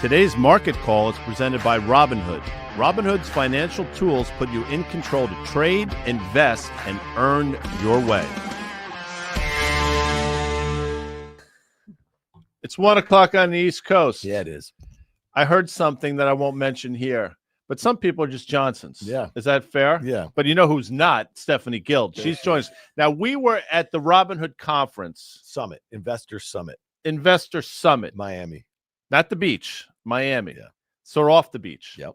Today's market call is presented by Robinhood. Robinhood's financial tools put you in control to trade, invest, and earn your way. It's 1 o'clock on the East Coast. Yeah, it is. I heard something that I won't mention here, but some people are just Johnsons. Yeah. Is that fair? Yeah. But you know who's not? Stephanie Guild. She's joined us. Now, we were at the Robinhood conference. Summit, Investor Summit. Investor Summit. Miami. Not the beach, Miami. Yeah. So we're off the beach. Yep.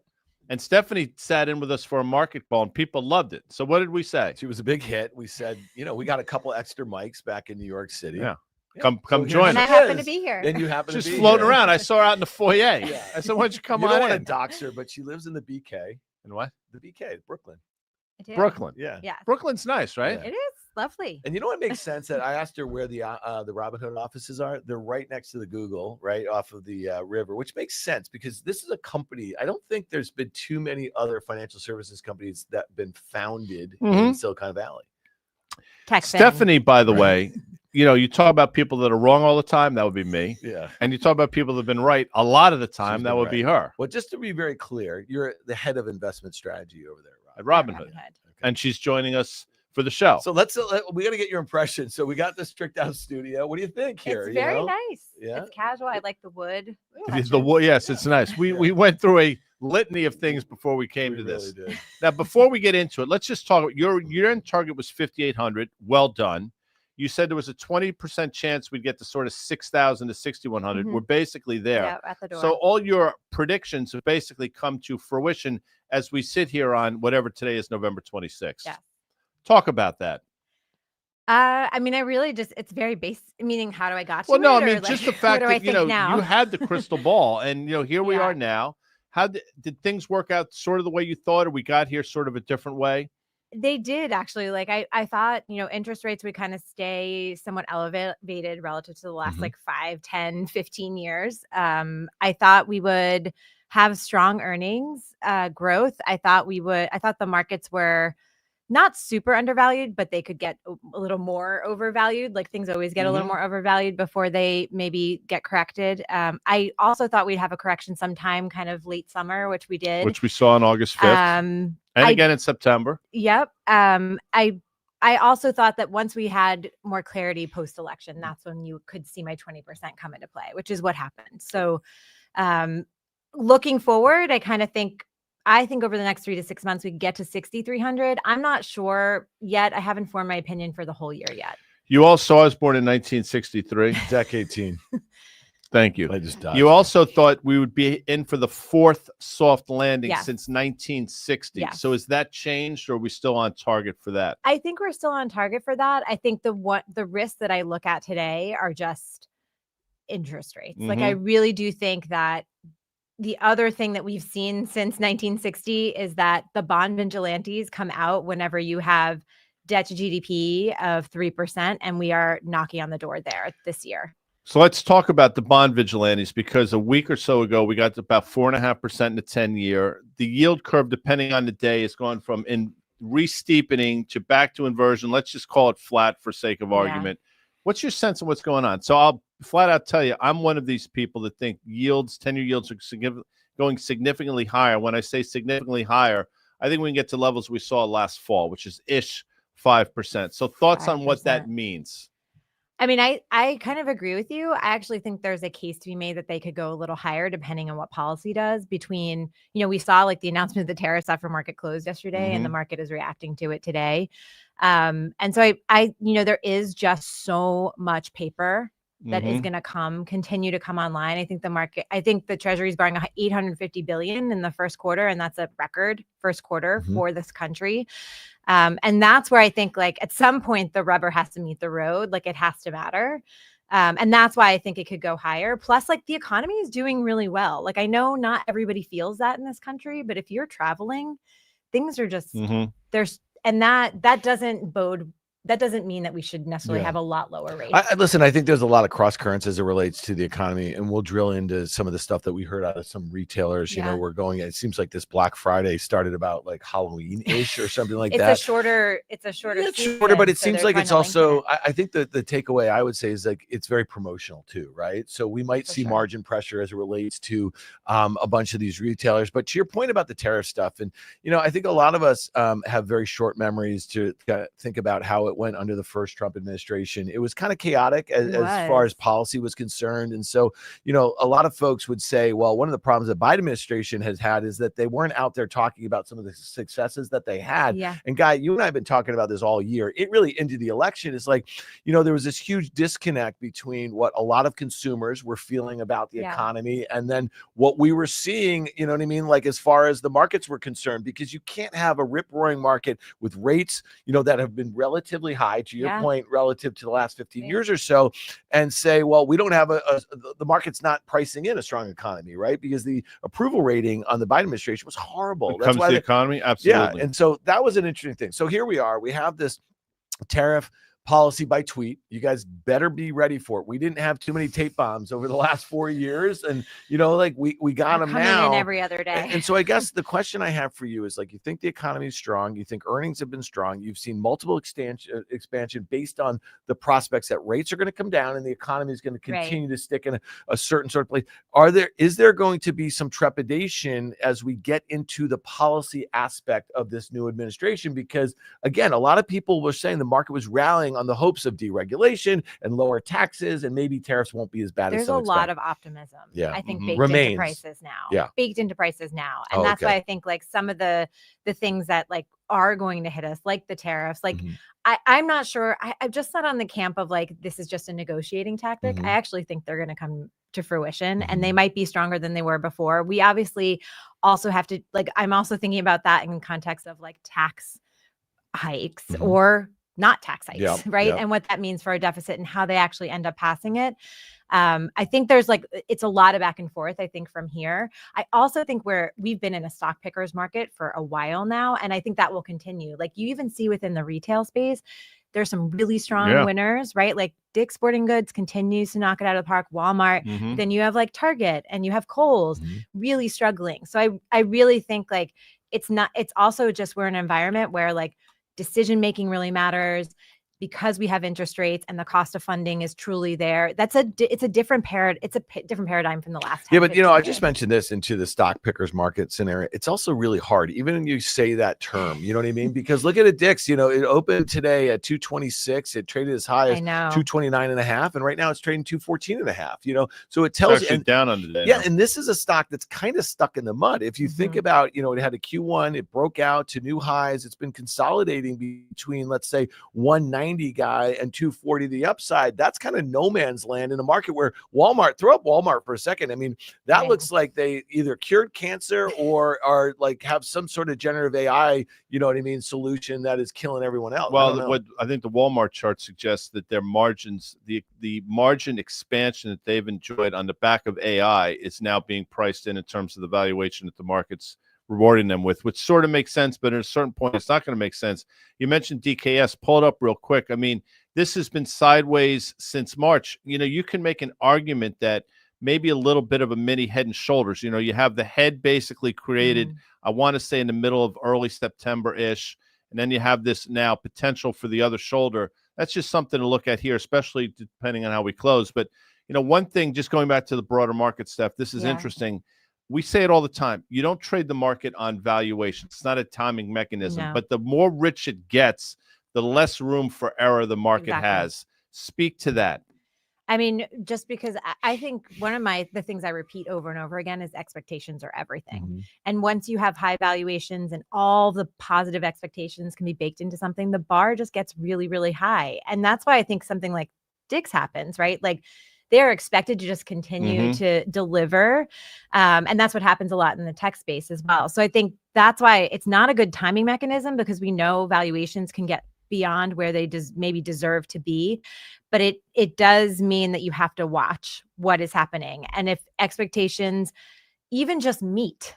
And Stephanie sat in with us for a market call, and people loved it. So what did we say? She was a big hit. We said, we got a couple extra mics back in New York City. Yeah. Yeah. Come So join And us. I happen to be here. And you happen Just to be floating here. around. I saw her out in the foyer. Yeah. I said, why don't you come You on don't want in? to dox her, but she lives in the BK. And what? The BK, Brooklyn. I do. Brooklyn. Yeah. Yeah. Brooklyn's nice, right? Yeah. It is lovely. And you know what makes sense? That I asked her where the Robinhood offices are. They're right next to the Google, right off of the river, which makes sense because this is a company. I don't think there's been too many other financial services companies that have been founded in Silicon Valley. Stephanie, by the way, you talk about people that are wrong all the time. That would be me. Yeah. And you talk about people that have been right a lot of the time. She's That been would be right. her Well, just to be very clear, you're the head of investment strategy over there, at Rob. Robinhood. Okay. And she's joining us for the show. So we got to get your impression. So we got this tricked out studio. What do you think here? It's very nice. Yeah. It's casual. I like the wood. Yes, it's nice. We went through a litany of things before we came to this. Really did. Now, before we get into it, let's just talk. Your end target was 5,800. Well done. You said there was a 20% chance we'd get to sort of 6,000 to 6,100. We're basically there. Yeah, at the door. So all your predictions have basically come to fruition as we sit here on whatever today is, November 26th. Yeah. Talk about that. I mean, I really just, it's very basic, meaning how do I got to Well, no, it, I mean, or, just like, the fact what do I that, think now? you had the crystal ball and, here we Yeah. are now. How did things work out sort of the way you thought, or we got here sort of a different way? They did actually. Like I thought, interest rates would kind of stay somewhat elevated relative to the last like 5, 10, 15 years. I thought we would have strong earnings growth. I thought the markets were not super undervalued, but they could get a little more overvalued. Like things always get a little more overvalued before they maybe get corrected. I also thought we'd have a correction sometime kind of late summer, which we did. Which we saw on August 5th. And again in September. Yep. I also thought that once we had more clarity post-election, that's when you could see my 20% come into play, which is what happened. So looking forward, I think over the next 3 to 6 months, we could get to 6,300. I'm not sure yet. I haven't formed my opinion for the whole year yet. You all saw I was born in 1963. Decade team. Thank you. I just died. You also thought we would be in for the fourth soft landing Yes. since 1960. Yes. So is that changed, or are we still on target for that? I think we're still on target for that. I think the risks that I look at today are just interest rates. Like I really do think that the other thing that we've seen since 1960 is that the bond vigilantes come out whenever you have debt to GDP of 3%, and we are knocking on the door there this year. So let's talk about the bond vigilantes, because a week or so ago, we got to about 4.5% in the 10-year. The yield curve, depending on the day, has gone from re-steepening to back to inversion. Let's just call it flat for sake of argument. What's your sense of what's going on? So I'll flat out tell you, I'm one of these people that think 10-year yields are going significantly higher. When I say significantly higher, I think we can get to levels we saw last fall, which is 5%. So thoughts on what that means? I mean, I kind of agree with you. I actually think there's a case to be made that they could go a little higher depending on what policy does. Between, we saw like the announcement of the tariffs after market closed yesterday, and the market is reacting to it today. And so there is just so much paper that is going to continue to come online. I think the Treasury is borrowing $850 billion in the first quarter, and that's a record first quarter for this country. And that's where I think like at some point the rubber has to meet the road, like it has to matter. And that's why I think it could go higher. Plus, like the economy is doing really well. Like I know not everybody feels that in this country, but if you're traveling, things are just there's, and that doesn't bode that doesn't mean that we should necessarily have a lot lower rates. Listen, I think there's a lot of cross currents as it relates to the economy, and we'll drill into some of the stuff that we heard out of some retailers. You know, we're going. It seems like this Black Friday started about like Halloween-ish or something like that. It's a shorter. It's shorter, but it seems like it's also. I think the takeaway I would say is like it's very promotional too, right? So we might see margin pressure as it relates to a bunch of these retailers. But to your point about the tariff stuff, and you know, I think a lot of us have very short memories to think about how it went under the first Trump administration. It was kind of chaotic as far as policy was concerned. And so, you know, a lot of folks would say, well, one of the problems that Biden administration has had is that they weren't out there talking about some of the successes that they had. And Guy, you and I have been talking about this all year. It really into the election is like, you know, there was this huge disconnect between what a lot of consumers were feeling about the economy and then what we were seeing, you know what I mean? Like as far as the markets were concerned, because you can't have a rip roaring market with rates, you know, that have been relatively high to your point relative to the last 15 years or so, and say, well, we don't have the market's not pricing in a strong economy, right? Because the approval rating on the Biden administration was horrible. That's why the economy, absolutely. Yeah, and so that was an interesting thing. So here we are. We have this tariff policy by tweet. You guys better be ready for it. We didn't have too many tape bombs over the last 4 years, and you know, like we got them now in every other day. And so I guess the question I have for you is like, you think the economy is strong, you think earnings have been strong, you've seen multiple expansion based on the prospects that rates are going to come down and the economy is going to continue to stick in a certain sort of place. Is there going to be some trepidation as we get into the policy aspect of this new administration? Because again, a lot of people were saying the market was rallying on the hopes of deregulation and lower taxes, and maybe tariffs won't be as bad as some expect. There's a lot of optimism, I think, baked into prices now. And that's why I think like some of the things that like are going to hit us, like the tariffs, like I'm not sure. I've just not on the camp of like, this is just a negotiating tactic. I actually think they're going to come to fruition and they might be stronger than they were before. We obviously also have to, like, I'm also thinking about that in context of like tax hikes or not tax hikes, right? And what that means for our deficit and how they actually end up passing it. I think there's like, it's a lot of back and forth, I think, from here. I also think we've been in a stock pickers market for a while now, and I think that will continue. Like you even see within the retail space, there's some really strong winners, right? Like Dick's Sporting Goods continues to knock it out of the park, Walmart. Then you have like Target and you have Kohl's really struggling. So I really think like it's also just we're in an environment where like decision-making really matters because we have interest rates and the cost of funding is truly there. It's a different paradigm from the last 10, but you know, I just mentioned this into the stock pickers market scenario. It's also really hard, even when you say that term, you know what I mean? Because look at a Dick's, you know, it opened today at 226. It traded as high as 229.5. And right now it's trading 214.5, you know? So it tells you down on the day. Yeah. And this is a stock that's kind of stuck in the mud. If you think about, you know, it had a Q1, it broke out to new highs. It's been consolidating between, let's say, 190 guy and 240 the upside. That's kind of no man's land in a market where Walmart, throw up Walmart for a second. I mean, that looks like they either cured cancer or are like have some sort of generative AI, you know what I mean, solution that is killing everyone else. Well, what I think the Walmart chart suggests that their margins, the margin expansion that they've enjoyed on the back of AI is now being priced in terms of the valuation that the market's rewarding them with, which sort of makes sense, but at a certain point, it's not going to make sense. You mentioned DKS. Pull it up real quick. I mean, this has been sideways since March. You know, you can make an argument that maybe a little bit of a mini head and shoulders. You know, you have the head basically created, I want to say in the middle of early September-ish, and then you have this now potential for the other shoulder. That's just something to look at here, especially depending on how we close. But, you know, one thing, just going back to the broader market, Steph, this is interesting. We say it all the time. You don't trade the market on valuation. It's not a timing mechanism. But the more rich it gets, the less room for error the market has. Speak to that. I mean, just because I think one of the things I repeat over and over again is expectations are everything. And once you have high valuations and all the positive expectations can be baked into something, the bar just gets really, really high. And that's why I think something like Dick's happens, right? Like they're expected to just continue to deliver. And that's what happens a lot in the tech space as well. So I think that's why it's not a good timing mechanism, because we know valuations can get beyond where they maybe deserve to be. But it does mean that you have to watch what is happening. And if expectations even just meet,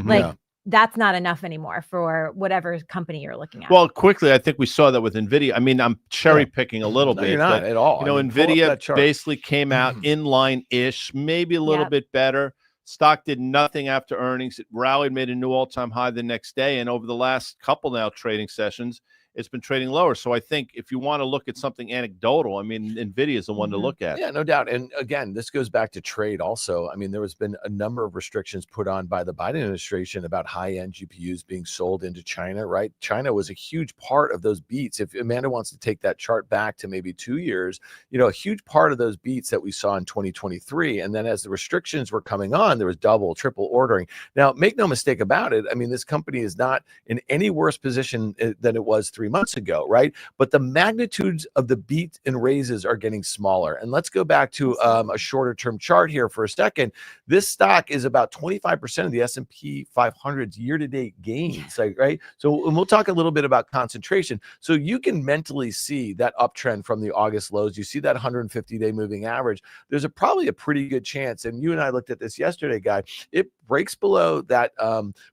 like that's not enough anymore for whatever company you're looking at. Well, quickly, I think we saw that with NVIDIA. I mean, I'm cherry picking a little No, bit. you're not but, at all. You know, I mean, pull up NVIDIA that chart. basically came out in line-ish, maybe a little bit better. Stock did nothing after earnings. It rallied, made a new all-time high the next day. And over the last couple now trading sessions, it's been trading lower. So I think if you want to look at something anecdotal, I mean, NVIDIA is the one to look at. Yeah, no doubt. And again, this goes back to trade also. I mean, there has been a number of restrictions put on by the Biden administration about high-end GPUs being sold into China, right? China was a huge part of those beats. If Amanda wants to take that chart back to maybe 2 years, you know, a huge part of those beats that we saw in 2023. And then as the restrictions were coming on, there was double, triple ordering. Now, make no mistake about it. I mean, this company is not in any worse position than it was 3 months ago, right? But the magnitudes of the beat and raises are getting smaller. And let's go back to a shorter term chart here for a second. This stock is about 25% of the S&P 500's year-to-date gains, like, right? So, and we'll talk a little bit about concentration. So you can mentally see that uptrend from the August lows. You see that 150-day moving average. There's probably a pretty good chance, and you and I looked at this yesterday, Guy, it breaks below that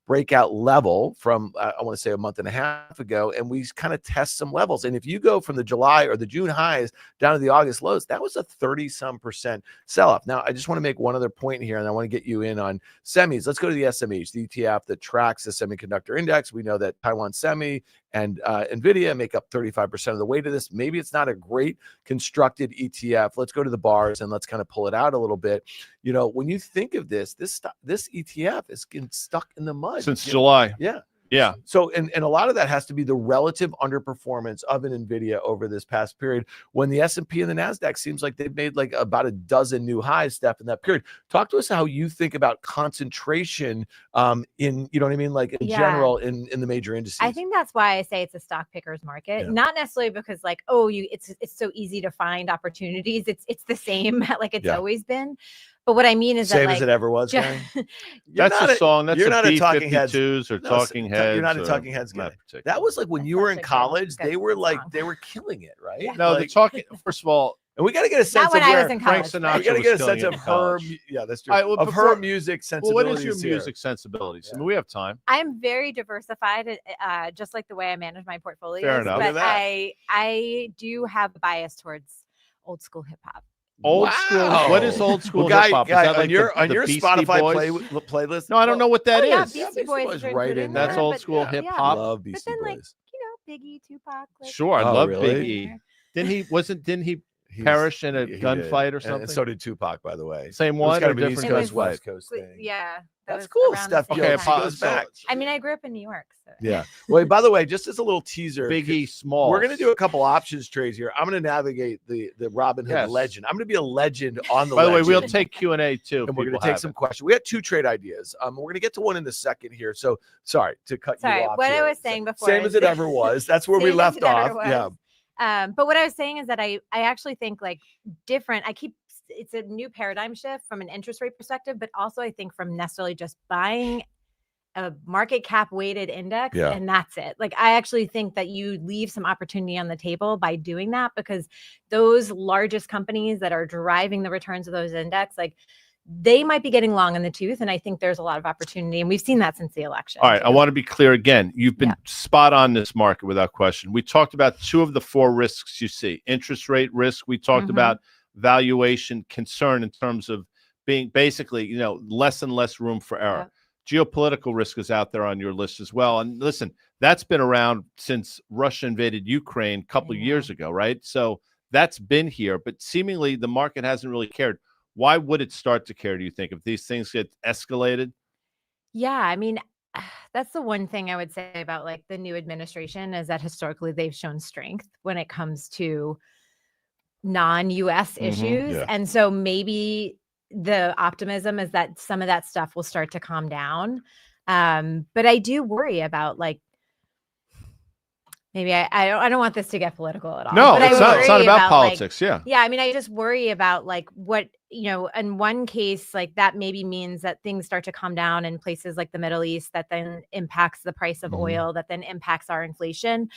breakout level from, I want to say a month and a half ago, and we kind of test some levels. And if you go from the July or the June highs down to the August lows, that was a 30-some% sell-off. Now, I just want to make one other point here, and I want to get you in on semis. Let's go to the SMEs, the ETF that tracks the semiconductor index. We know that Taiwan Semi and NVIDIA make up 35% of the weight of this. Maybe it's not a great constructed ETF. Let's go to the bars and let's kind of pull it out a little bit. You know, when you think of this ETF is getting stuck in the mud Since July. Yeah. Yeah. So, and a lot of that has to be the relative underperformance of an NVIDIA over this past period, when the S&P and the NASDAQ seems like they've made like about a dozen new highs, Steph, in that period. Talk to us how you think about concentration in, you know what I mean? Like in general in the major indices. I think that's why I say it's a stock picker's market, not necessarily because like, oh, it's so easy to find opportunities. It's the same like it's always been. But what I mean is same that, like, as it ever was. That's a song. That's you're a not a Talking Heads B-52s or Talking Heads. You're not a Talking Heads guy. That was like when you were in college, they were like they were killing it, right? Yeah. No, like, the Talking. First of all, and we got to get a sense not when of I where was in college. Frank Sinatra we got to get a sense of her. college. Yeah, that's true. All right, well, of her music well, sensibilities. what is your here. music sensibilities? I mean, we have time. I'm very diversified, just like the way I manage my portfolio. Fair enough. But I do have a bias towards old school hip hop. Old school. What is old school Well, hip hop? Is Guy, that like on your Beastie Spotify Boys? playlist? No, I don't know what that is. Yeah, Beastie Boys right right in That's there. old school hip I hop. love But Beastie then, like, Boys. Biggie, Tupac. Like, Sure, I Oh, love really? Biggie. Didn't he perish in a gunfight or something? And so did Tupac, by the way. Same It was one kind or of an East different Coast, guy? West Coast thing. Yeah. That's was cool, around the Steph. same Okay, time. goes back. I mean, I grew up in New York. So. Yeah. Well, by the way, just as a little teaser, Biggie Smalls. we're going to do a couple options trades here. I'm going to navigate the Robinhood legend. I'm going to be a legend on the By the way, legend. we'll take Q&A too. And we're going to take some questions. We got two trade ideas. We're going to get to one in a second here. So sorry to cut you off. What here. I was saying before. Same as it ever was. That's where we left off. Yeah. But what I was saying is that I actually think like different. It's a new paradigm shift from an interest rate perspective, but also I think from necessarily just buying a market cap weighted index and that's it. Like, I actually think that you leave some opportunity on the table by doing that, because those largest companies that are driving the returns of those index, like, they might be getting long in the tooth. And I think there's a lot of opportunity. And we've seen that since the election. All right. I want to be clear again. You've been spot on this market without question. We talked about two of the four risks you see. Interest rate risk. We talked about valuation concern in terms of being basically, less and less room for error. Geopolitical risk is out there on your list as well. And listen, that's been around since Russia invaded Ukraine a couple of years ago, right? So that's been here, but seemingly the market hasn't really cared. Why would it start to care, do you think, if these things get escalated? Yeah, I mean, that's the one thing I would say about like the new administration is that historically they've shown strength when it comes to non-US issues. Yeah. And so maybe the optimism is that some of that stuff will start to calm down. But I do worry about like, maybe I don't want this to get political at all. No, but it's not about politics. Like, yeah. I mean, I just worry about like what, in one case, like that maybe means that things start to calm down in places like the Middle East, that then impacts the price of oil, that then impacts our inflation.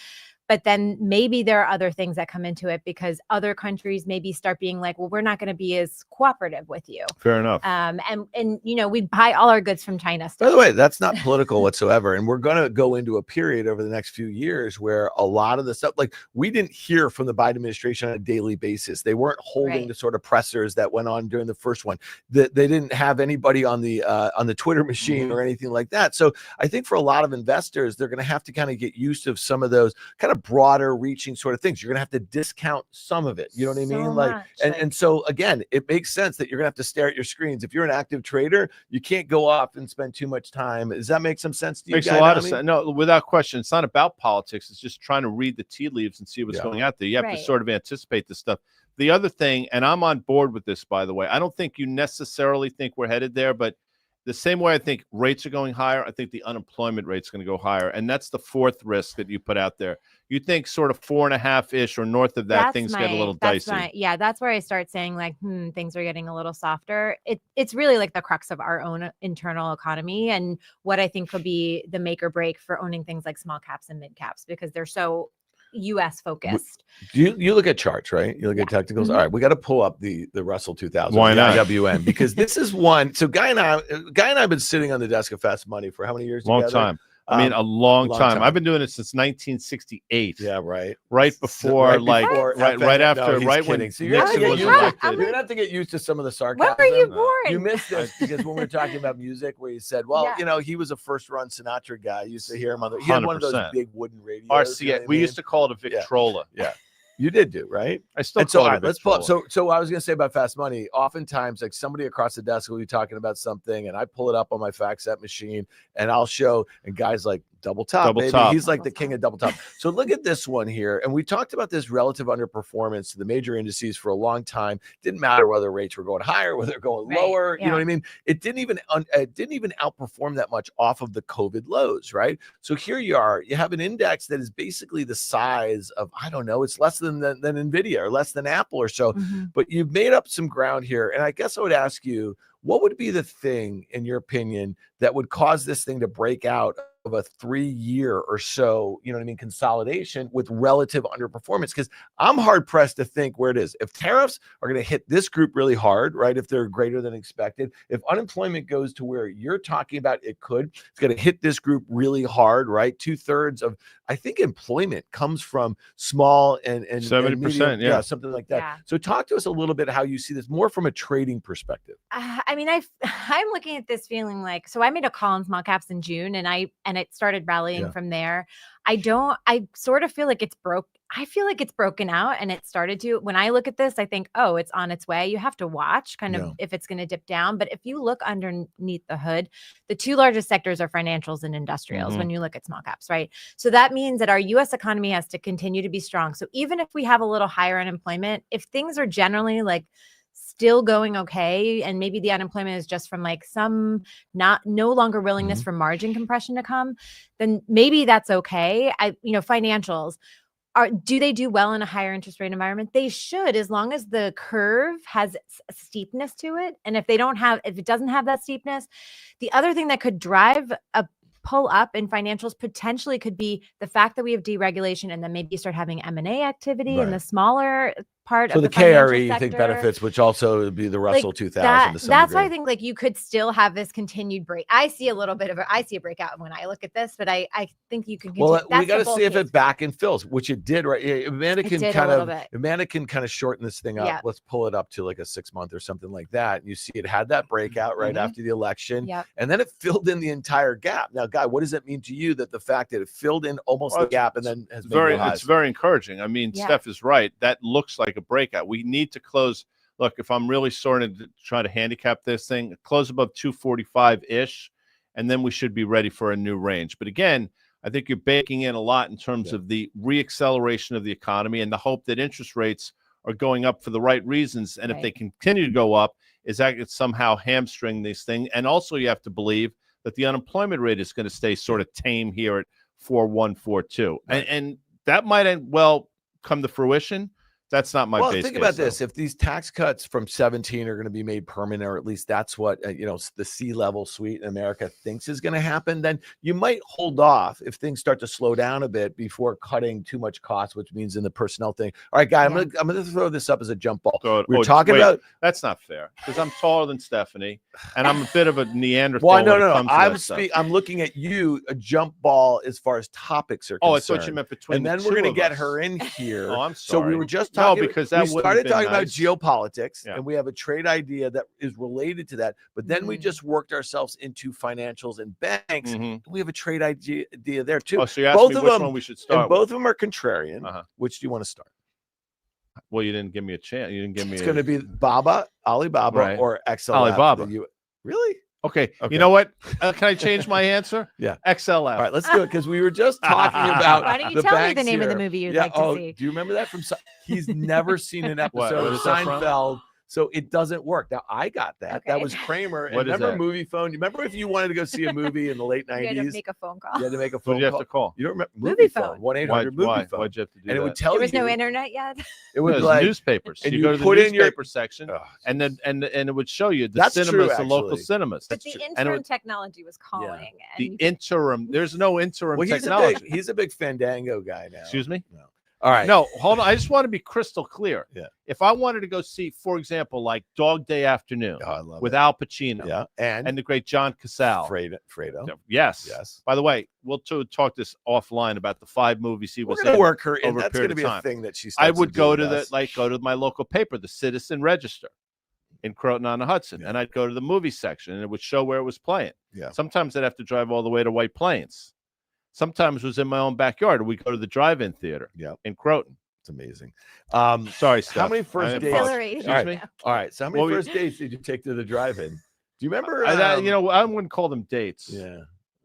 But then maybe there are other things that come into it because other countries maybe start being like, well, we're not going to be as cooperative with you. Fair enough. And we buy all our goods from China still. By the way, that's not political whatsoever. And we're going to go into a period over the next few years where a lot of the stuff, like we didn't hear from the Biden administration on a daily basis. They weren't holding the sort of pressers that went on during the first one. They didn't have anybody on the Twitter machine or anything like that. So I think for a lot of investors, they're going to have to kind of get used to some of those kind of broader reaching sort of things. You're going to have to discount some of it. You know what I mean? And so again, it makes sense that you're going to have to stare at your screens. If you're an active trader, you can't go off and spend too much time. Does that make some sense to you? Makes a lot of sense. No, without question. It's not about politics. It's just trying to read the tea leaves and see what's going out there. You have to sort of anticipate this stuff. The other thing, and I'm on board with this, by the way, I don't think you necessarily think we're headed there, but the same way I think rates are going higher, I think the unemployment rate's going to go higher. And that's the fourth risk that you put out there. You think sort of 4.5-ish or north of that, things get a little dicey. That's where I start saying like, things are getting a little softer. It's really like the crux of our own internal economy and what I think could be the make or break for owning things like small caps and mid caps because they're so U.S. focused. You look at charts, right? You look at technicals. All right, we got to pull up the Russell 2000. Why not? IWM, because this is one. So Guy and I have been sitting on the desk of Fast Money for how many years? Long together? time. I mean, a long time. I've been doing it since 1968. Yeah, right. Right before, right after, right when Nixon was elected. You're gonna have to get used to some of the sarcasm. When were you born? You missed this because when we were talking about music, where you said, "Well, he was a first-run Sinatra guy." You used to hear him on the. He had one of those big wooden radios. RCA. We used to call it a Victrola. Yeah. You did do, right? I still call it. Let's pull up. So I was going to say about Fast Money, oftentimes like somebody across the desk will be talking about something and I pull it up on my FactSet machine and I'll show, and guys like double top, baby. He's like the king of double top. So look at this one here. And we talked about this relative underperformance to the major indices for a long time. Didn't matter whether rates were going higher, whether they're going lower. You know what I mean? It didn't even outperform that much off of the COVID lows, right? So here you are. You have an index that is basically the size of, I don't know, it's less than NVIDIA or less than Apple or so. But you've made up some ground here. And I guess I would ask you, what would be the thing, in your opinion, that would cause this thing to break out of a 3-year or so, consolidation with relative underperformance? Because I'm hard pressed to think where it is. If tariffs are going to hit this group really hard, right? If they're greater than expected, if unemployment goes to where you're talking about it's going to hit this group really hard, right? 2/3 of, I think, employment comes from small and 70%, yeah, something like that. Yeah. So talk to us a little bit how you see this more from a trading perspective. I mean, I'm looking at this feeling like, so I made a call on small caps in June and it started rallying from there. I sort of feel like it's broke. I feel like it's broken out and it started to, when I look at this, I think, oh, it's on its way. You have to watch kind of if it's going to dip down. But if you look underneath the hood, the two largest sectors are financials and industrials when you look at small caps, right? So that means that our US economy has to continue to be strong. So even if we have a little higher unemployment, if things are generally like still going okay, and maybe the unemployment is just from like some no longer willingness for margin compression to come, then maybe that's okay. Financials, do they do well in a higher interest rate environment? They should, as long as the curve has a steepness to it. And if it doesn't have that steepness, the other thing that could drive a pull up in financials potentially could be the fact that we have deregulation and then maybe you start having M&A activity in the smaller part of the KRE you think benefits, which also would be the Russell 2000. That's why I think like you could still have this continued break. I see a breakout when I look at this, but I think you can continue. Well, we got to see if it back and fills, which it did, right? Amanda can kind of shorten this thing up. Yep. Let's pull it up to like a 6 month or something like that. You see it had that breakout right after the election, and then it filled in the entire gap. Now, Guy, what does that mean to you that the fact that it filled in almost the gap and then has it's very encouraging. I mean, Steph is right. That looks like a breakout. We need to close. Look, if I'm really starting to try to handicap this thing, close above 245-ish, and then we should be ready for a new range. But again, I think you're baking in a lot in terms of the reacceleration of the economy and the hope that interest rates are going up for the right reasons. And if they continue to go up, is that it's somehow hamstring these things. And also you have to believe that the unemployment rate is going to stay sort of tame here at 4.1, 4.2. And that might well come to fruition. That's not my well, base think case, about though. this. If these tax cuts from 17 are going to be made permanent, or at least that's what the C-level suite in America thinks is going to happen, then you might hold off if things start to slow down a bit before cutting too much cost, which means in the personnel thing. All right, guy, I'm gonna throw this up as a jump ball. We're talking about that's not fair because I'm taller than Stephanie and I'm a bit of a Neanderthal. Well, no. I'm looking at you, a jump ball as far as topics are concerned. Oh, I thought you meant between. And then we're going to get her in here. Oh, I'm sorry. So we were just talking because we started talking about nice. Geopolitics, and we have a trade idea that is related to that. But then we just worked ourselves into financials and banks. We have a trade idea there too. Oh, so you asked me which one we should start. And both of them are contrarian. Which do you want to start? Well, you didn't give me a chance. You didn't give me. It's going to be Alibaba, or XLF. Alibaba. Really? Okay. You know what? Can I change my answer? Yeah. XLF. All right, let's do it because we were just talking about. Why don't you tell me the name of the movie you'd like to see? Do you remember that from? He's never seen an episode of Seinfeld. So it doesn't work. Now I got that. Okay. That was Kramer. And What is remember that? Movie Phone? You remember if you wanted to go see a movie in the late 90s? You had to make a phone call. You had to make a Who phone did you have call. to call? You don't remember Movie phone? phone. 1-800 movie phone. Why'd you have to do And that? it would tell There was you. no internet yet. It would be No, like newspapers. and You you go to the put in your- newspaper section, Oh, and then and it would show you the That's true, cinemas, the local actually. cinemas. But the And it interim would- technology was calling. the And interim. There's no interim well, technology. he's a big Fandango guy now. Excuse me. No. All right. No, hold on. I just want to be crystal clear. Yeah. If I wanted to go see, for example, like Dog Day Afternoon Oh, I love with it. Al Pacino, Yeah. and the great John Casale. Fredo. Yes. Yes. By the way, we'll talk this offline about the 5 movies he We're was going to in. work her in. over a That's going period to of be a time. thing that she I starts would to go do to with us. go to my local paper, the Citizen Register in Croton on the Hudson, and I'd go to the movie section, and it would show where it was playing. Yeah. Sometimes I'd have to drive all the way to White Plains. Sometimes it was in my own backyard. We go to the drive-in theater in Croton. It's amazing. Sorry, Steph. How many first dates? Exhilarating. All right. All right. So how many Well, first dates did you take to the drive-in? Do you remember? I wouldn't call them dates. Yeah.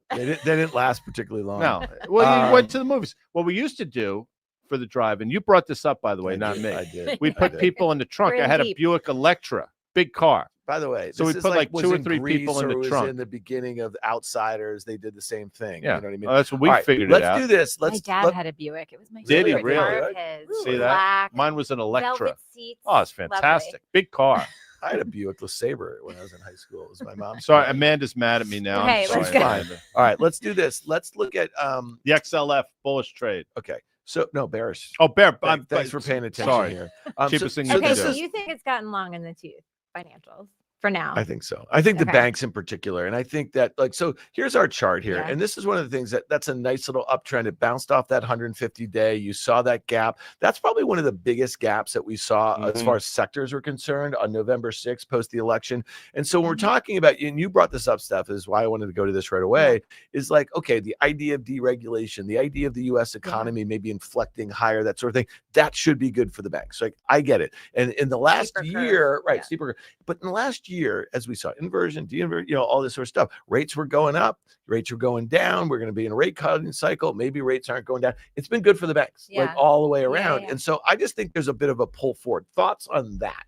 They didn't last particularly long. No. Well, you went to the movies. What we used to do for the drive-in, you brought this up, by the way, not me. I did. We put people in the trunk. We're in I had a deep. Buick Electra, big car. By the way, So this we is put like was 2 or in 3 Greece people in or the was trunk. in the beginning of Outsiders. They did the same thing. Yeah. You know what I mean? That's what we All right, figured let's it out. do this. my dad had a Buick. It was my Did he favorite car really? of his. Really? See that? Black, Mine was an Electra. velvet seats. Oh, it's fantastic. Big car. I had a Buick LeSabre when I was in high school. It was my mom's. Sorry, car. Amanda's mad at me now. I'm Okay, sorry, let's go. Amanda. All right, let's do this. Let's look at The XLF bullish trade. Okay. So no, bearish. Oh, Bear. Thanks for paying attention Sorry. here. Cheapest thing you Okay, can so do. you think it's gotten long in the tooth, financials, for now? I think so. I think the Okay. banks in particular. And I think that so here's our chart here. Yeah. And this is one of the things that's a nice little uptrend. It bounced off that 150 day. You saw that gap. That's probably one of the biggest gaps that we saw as far as sectors were concerned on November 6th post the election. And so when we're talking about, and you brought this up, Steph, is why I wanted to go to this right away, is like, okay, the idea of deregulation, the idea of the US economy maybe inflecting higher, that sort of thing, that should be good for the banks. Like I get it. And in the last Steeper curve. year, right, Yeah. steeper curve. But in the last year, as we saw, inversion, de-inversion, all this sort of stuff. Rates were going up, rates were going down. We're going to be in a rate cutting cycle. Maybe rates aren't going down. It's been good for the banks, like Yeah. all the way Yeah, around. yeah. And so I just think there's a bit of a pull forward. Thoughts on that?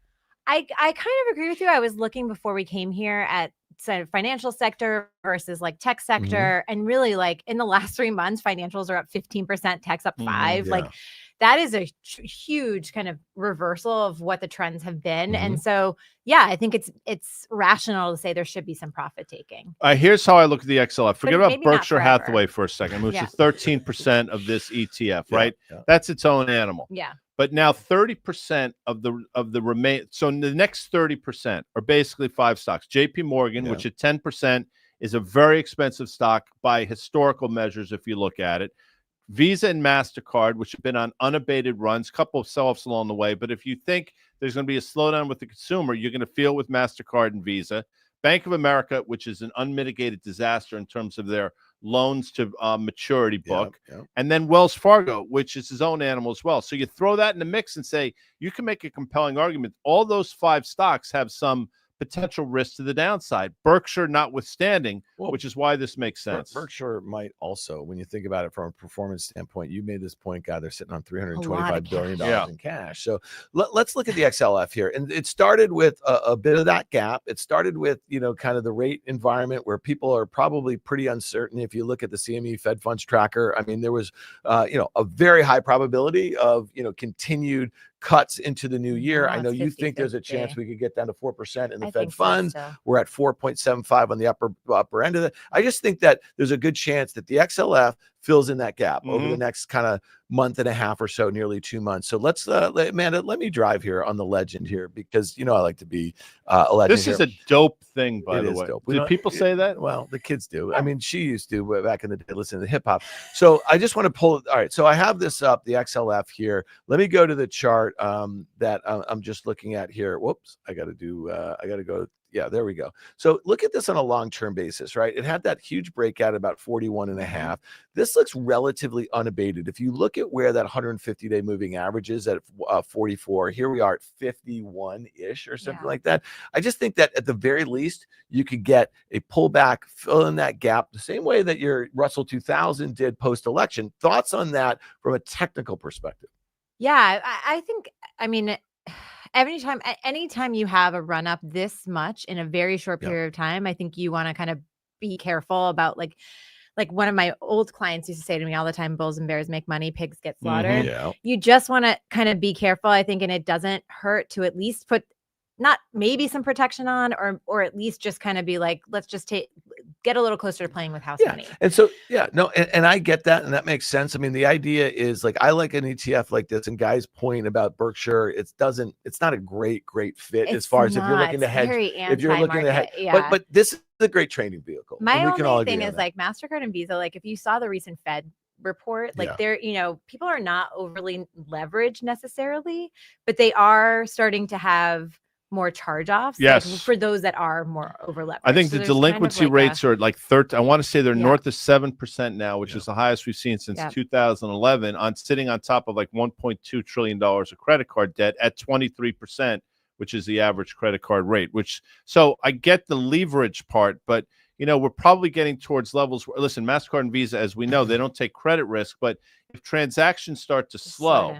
I kind of agree with you. I was looking before we came here at sort of financial sector versus like tech sector, and really like in the last 3 months, financials are up 15%, tech's up 5%. Like that is a huge kind of reversal of what the trends have been. And so, yeah, I think it's rational to say there should be some profit taking. Here's how I look at the XLF. Forget about maybe not Berkshire forever. Hathaway for a second, which Yeah. is 13% of this ETF, Yeah, right? yeah. That's its own animal. Yeah. But now 30% of the remain. So the next 30% are basically 5 stocks. JP Morgan, Yeah. which at 10% is a very expensive stock by historical measures, if you look at it. Visa and MasterCard, which have been on unabated runs, couple of sell-offs along the way. But if you think there's going to be a slowdown with the consumer, you're going to feel with MasterCard and Visa. Bank of America, which is an unmitigated disaster in terms of their loans to maturity book. Yeah. And then Wells Fargo, which is his own animal as well. So you throw that in the mix and say, you can make a compelling argument. All those 5 stocks have some potential risk to the downside, Berkshire notwithstanding, which is why this makes sense. Berkshire might also, when you think about it from a performance standpoint, you made this point, guy, they're sitting on A lot of $325 billion cash. in cash. So let's look at the XLF here. And it started with a bit of that gap. It started with, kind of the rate environment where people are probably pretty uncertain. If you look at the CME Fed Funds tracker, I mean, there was, a very high probability of, continued cuts into the new year. No, I know it's you think there's a 50-50. chance we could get down to 4% in the I Fed think so funds. still. We're at 4.75 on the upper end of it. I just think that there's a good chance that the XLF fills in that gap over the next kind of month and a half or so, nearly 2 months. So let's, Amanda, let me drive here on the legend here, because, you know, I like to be a legend. This is a dope thing, by It the is way. dope. Do people say that? Well, the kids do. I mean, she used to back in the day, listen to hip hop. So I just want to pull it. All right. So I have this up, the XLF here. Let me go to the chart that I'm just looking at here. Whoops. I got to go. Yeah, there we go. So look at this on a long-term basis, right? It had that huge breakout at about 41 and a half. This looks relatively unabated. If you look at where that 150-day moving average is at 44, here we are at 51-ish or something like that. I just think that at the very least, you could get a pullback, fill in that gap, the same way that your Russell 2000 did post-election. Thoughts on that from a technical perspective? Yeah, I think, I mean, anytime you have a run up this much in a very short period of time, I think you want to kind of be careful about like one of my old clients used to say to me all the time, bulls and bears make money, pigs get slaughtered. You just want to kind of be careful, I think, and it doesn't hurt to at least put not maybe some protection on, or at least just kind of be like, let's just get a little closer to playing with house money. And so, and I get that. And that makes sense. I mean, the idea is like, I like an ETF like this, and Guy's point about Berkshire, it's not a great fit as far as if you're looking to hedge, if you're looking to hedge, but this is a great trading vehicle. My only thing is like MasterCard and Visa, like if you saw the recent Fed report, like they're, you know, people are not overly leveraged necessarily, but they are starting to have more charge-offs, like for those that are more over leveraged. I think the delinquency rates are like 13. I want to say they're north of 7% now, which is the highest we've seen since 2011, sitting on top of like $1.2 trillion of credit card debt at 23%, which is the average credit card rate. So I get the leverage part, but you know, we're probably getting towards levels where, listen, MasterCard and Visa, as we know, they don't take credit risk, but if transactions start to slow,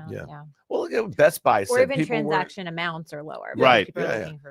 well, look at Best Buy said, or even transaction amounts are lower. Right.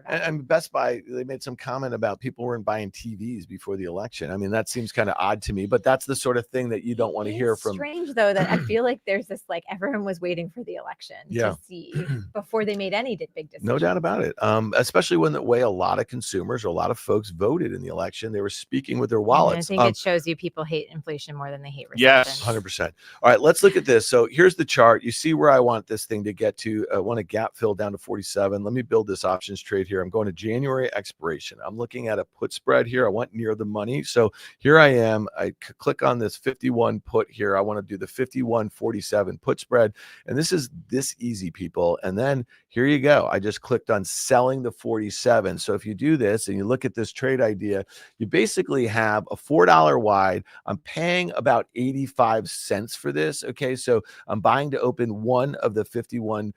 And Best Buy, they made some comment about people weren't buying TVs before the election. I mean, that seems kind of odd to me, but that's the sort of thing that you don't want to hear from. Strange though, that I feel like there's this, like everyone was waiting for the election to see before they made any big decisions. No doubt about it. Especially when the way a lot of consumers or a lot of folks voted in the election, they were speaking with their wallets. I think it shows you people hate inflation more than they hate recession. Yes, 100%. All right, let's look at this. So here's the chart. You see where I want this thing to get to. I want a gap fill down to 47. Let me build this options trade here. I'm going to January expiration. I'm looking at a put spread here. I want near the money. So here I am. I click on this 51 put here. I want to do the 51.47 put spread. And this is this easy, people. And then here you go. I just clicked on selling the 47. So if you do this and you look at this trade idea, you basically have a $4 wide. I'm paying about 85 cents for this. Okay, so I'm buying to open one of the 51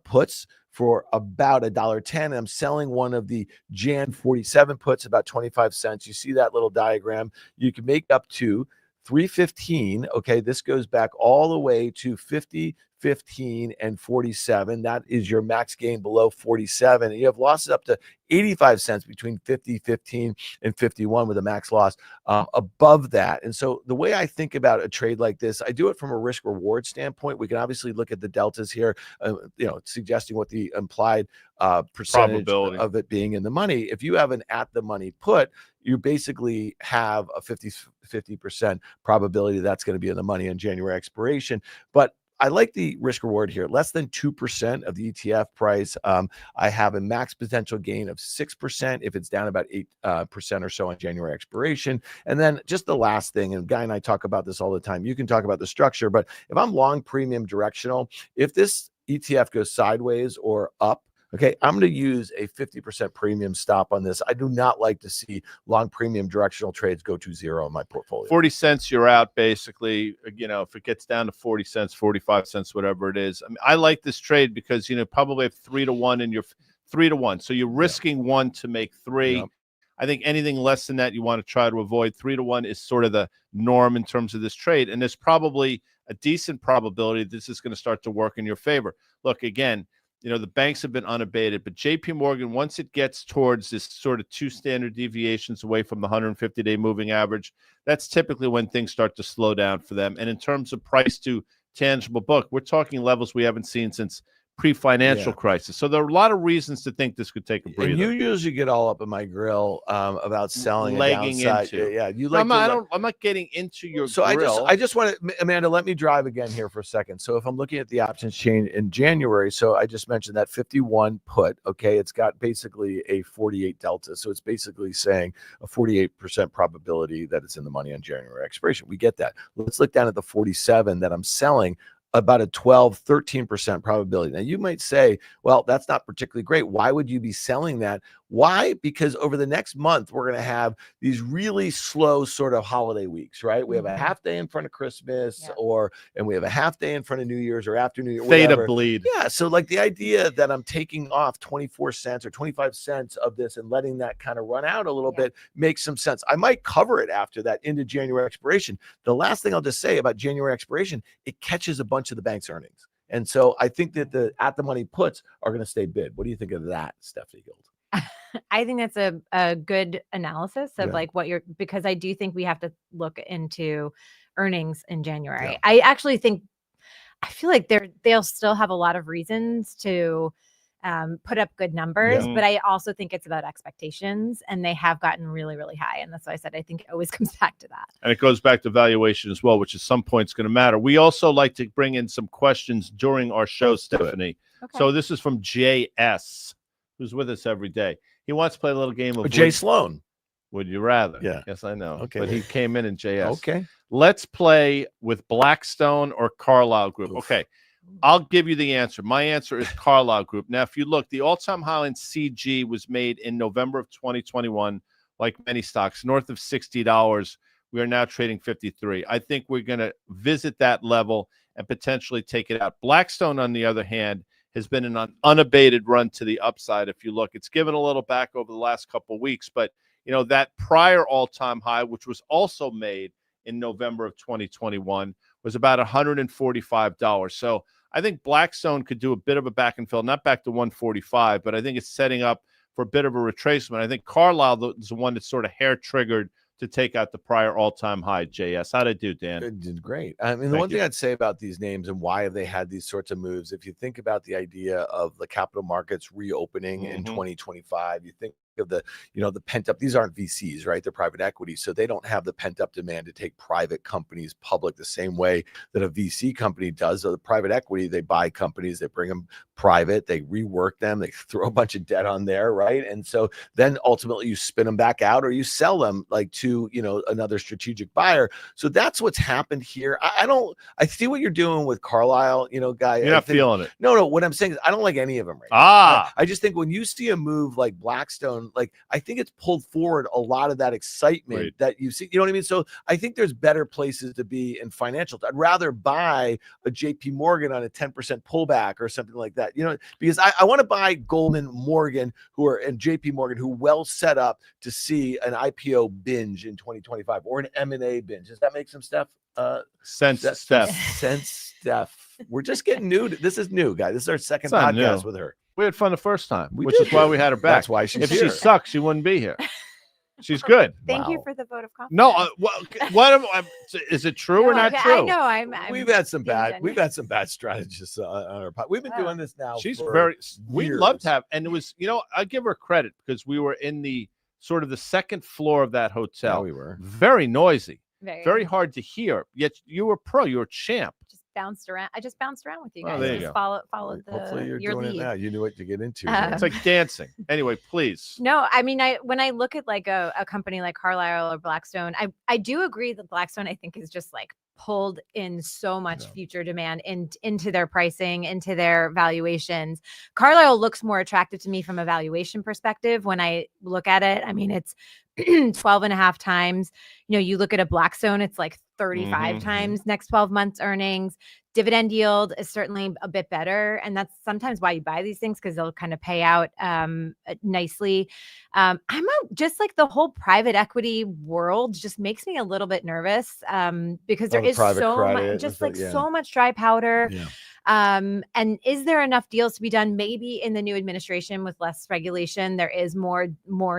puts for about $1.10. I'm selling one of the Jan 47 puts about 25 cents. You see that little diagram. You can make up to 315. Okay, this goes back all the way to 50, 15, and 47. That is your max gain below 47. And you have losses up to 85 cents between 50, 15, and 51 with a max loss above that. And so the way I think about a trade like this, I do it from a risk reward standpoint. We can obviously look at the deltas here, suggesting what the implied percentage of it being in the money. If you have an at the money put, you basically have a 50% probability that's going to be in the money on January expiration. But I like the risk reward here, less than 2% of the ETF price. I have a max potential gain of 6% if it's down about 8% or so on January expiration. And then just the last thing, and Guy and I talk about this all the time, you can talk about the structure, but if I'm long premium directional, if this ETF goes sideways or up, okay, I'm going to use a 50% premium stop on this. I do not like to see long premium directional trades go to zero in my portfolio. 40 cents, you're out basically. You know, if it gets down to 40 cents, 45 cents, whatever it is. I mean, I like this trade because, you know, probably have 3 to 1 and you're 3 to 1. So you're risking 1 to make 3. Yep. I think anything less than that, you want to try to avoid. 3 to 1 is sort of the norm in terms of this trade. And there's probably a decent probability this is going to start to work in your favor. Look, again, you know, the banks have been unabated, but JP Morgan, once it gets towards this sort of 2 standard deviations away from the 150-day moving average, that's typically when things start to slow down for them. And in terms of price to tangible book, we're talking levels we haven't seen since pre-financial crisis. So there are a lot of reasons to think this could take a breather. And you usually get all up in my grill about selling legging a downside. into. Yeah, you No, like. I'm not getting into your So grill. I just want to, Amanda, let me drive again here for a second. So if I'm looking at the options chain in January, so I just mentioned that 51 put. Okay, it's got basically a 48 delta. So it's basically saying a 48% probability that it's in the money on January expiration. We get that. Let's look down at the 47 that I'm selling. About a 13% probability. Now you might say, well, that's not particularly great. Why would you be selling that? Why? Because over the next month, we're going to have these really slow sort of holiday weeks, right? We have a half day in front of Christmas and we have a half day in front of New Year's or after New Year. Theta bleed. Yeah. So like the idea that I'm taking off 24 cents or 25 cents of this and letting that kind of run out a little bit makes some sense. I might cover it after that into January expiration. The last thing I'll just say about January expiration, it catches a bunch of the bank's earnings. And so I think that the at the money puts are going to stay bid. What do you think of that, Stephanie Gold? I think that's a good analysis of like what you're, because I do think we have to look into earnings in January. I feel like they'll still have a lot of reasons to put up good numbers, but I also think it's about expectations, and they have gotten really, really high. And that's why I said I think it always comes back to that. And it goes back to valuation as well, which at some point is going to matter. We also like to bring in some questions during our show, Stephanie. Okay. So this is from JS, who's with us every day. He wants to play a little game of Jay Sloan. Would you rather? Yeah. Yes, I know. Okay. But he came in JS. Okay. Let's play with Blackstone or Carlyle Group. Okay. I'll give you the answer. My answer is Carlyle Group. Now, if you look, the all-time high in CG was made in November of 2021, like many stocks, north of $60. We are now trading 53. I think we're going to visit that level and potentially take it out. Blackstone, on the other hand, has been an unabated run to the upside. If you look, it's given a little back over the last couple of weeks, but you know that prior all-time high, which was also made in November of 2021, was about $145. So I think Blackstone could do a bit of a back and fill, not back to 145, but I think it's setting up for a bit of a retracement. I think Carlyle is the one that's sort of hair triggered to take out the prior all-time high. JS, how'd I do, Dan? It did great. I mean, the one thing I'd say about these names and why have they had these sorts of moves, if you think about the idea of the capital markets reopening in 2025, you think of the, you know, the pent up, these aren't VCs, right? They're private equity. So they don't have the pent up demand to take private companies public the same way that a VC company does. So the private equity, they buy companies, they bring them private, they rework them, they throw a bunch of debt on there, right? And so then ultimately you spin them back out or you sell them like to, you know, another strategic buyer. So that's what's happened here. I see what you're doing with Carlyle, you know, guy. You're not feeling it. No, what I'm saying is I don't like any of them right now. I just think when you see a move like Blackstone, like I think it's pulled forward a lot of that excitement that you see, you know what I mean? So I think there's better places to be in financials. I'd rather buy a JP Morgan on a 10% pullback or something like that, you know, because I want to buy Goldman Morgan and JP Morgan who well set up to see an IPO binge in 2025 or an M&A binge. Does that make some stuff? Sense, Steph. Steph. We're just getting new. This is new, guy. This is our second podcast with her. We had fun the first time, which is why we had her back. That's why she's here. If she sucks, she wouldn't be here. She's good. Thank you for the vote of confidence. No, is it true or not true? I know. We've had some bad strategists on our pod. We've been doing this now. She's we loved to have, and it was, you know, I give her credit because we were in the sort of the second floor of that hotel. Yeah, we were very noisy, very hard to hear. Yet you were you were a champ. I just bounced around with you guys. There you just go. Followed Hopefully you're your doing lead. it now. You knew what to get into. It's like dancing. Anyway, please. No, I mean, when I look at like a company like Carlyle or Blackstone, I do agree that Blackstone, I think, is just like pulled in so much future demand into their pricing, into their valuations. Carlyle looks more attractive to me from a valuation perspective when I look at it. I mean, it's 12 and a half times. You know, you look at a Blackstone, it's like 35 times next 12 months earnings. Dividend yield is certainly a bit better. And that's sometimes why you buy these things, because they'll kind of pay out nicely. Just like the whole private equity world just makes me a little bit nervous because there is so much, just like so much dry powder. And is there enough deals to be done? Maybe in the new administration with less regulation, there is more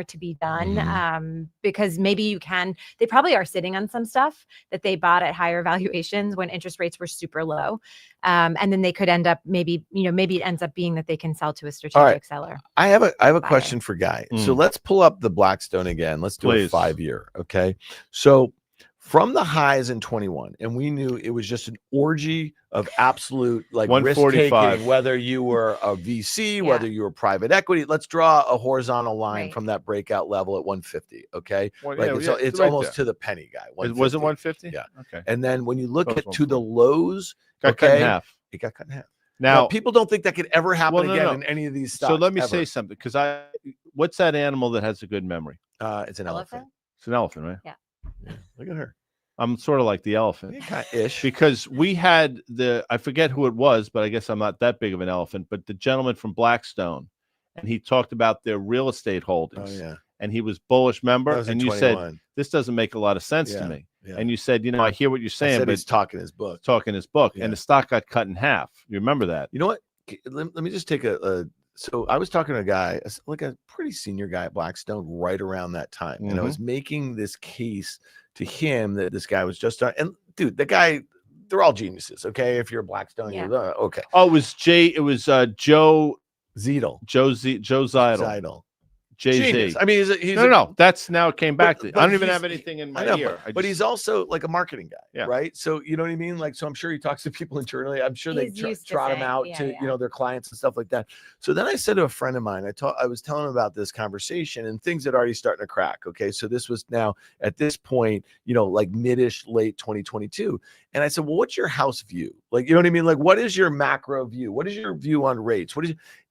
to be done. Because maybe you can. They probably are sitting on some stuff that they bought at higher valuations when interest rates were super low, and then they could end up maybe it ends up being that they can sell to a strategic seller. I have a question for Guy. So let's pull up the Blackstone again. Let's do a 5-year. Okay. So from the highs in 21, and we knew it was just an orgy of absolute like risk taking, whether you were a VC, whether you were private equity. Let's draw a horizontal line from that breakout level at 150. Okay. Well, it's right almost to the penny, Guy. It wasn't 150. Yeah. Okay. And then when you look at to the lows, got cut in half. It got cut in half. Now people don't think that could ever happen again in any of these stocks. So let me say something, because what's that animal that has a good memory? It's an elephant. It's an elephant, right? Yeah. Look at her. I'm sort of like the elephant. Ish. Because we had I forget who it was, but I guess I'm not that big of an elephant, but the gentleman from Blackstone, and he talked about their real estate holdings. Oh, yeah. And he was bullish member, and you said, this doesn't make a lot of sense to me. Yeah. And you said, I hear what you're saying, but he's talking his book. And the stock got cut in half. You remember that? You know what? Let me just take so I was talking to a guy, like a pretty senior guy at Blackstone right around that time. And I was making this case to him that this guy was just and dude, the guy, they're all geniuses. Okay. If you're a Blackstone, you're okay. Oh, it was Joe Zeidel. Joe Zeidel. Jay-Z. I mean, he's no. That's now it came back to. I don't even have anything in my ear. But he's also like a marketing guy, right? So you know what I mean? Like, so I'm sure he talks to people internally. I'm sure they trot him out to their clients and stuff like that. So then I said to a friend of mine, I was telling him about this conversation and things that are already starting to crack. Okay, so this was now at this point, like midish, late 2022. And I said, well, what's your house view? Like, you know what I mean? Like, what is your macro view? What is your view on rates?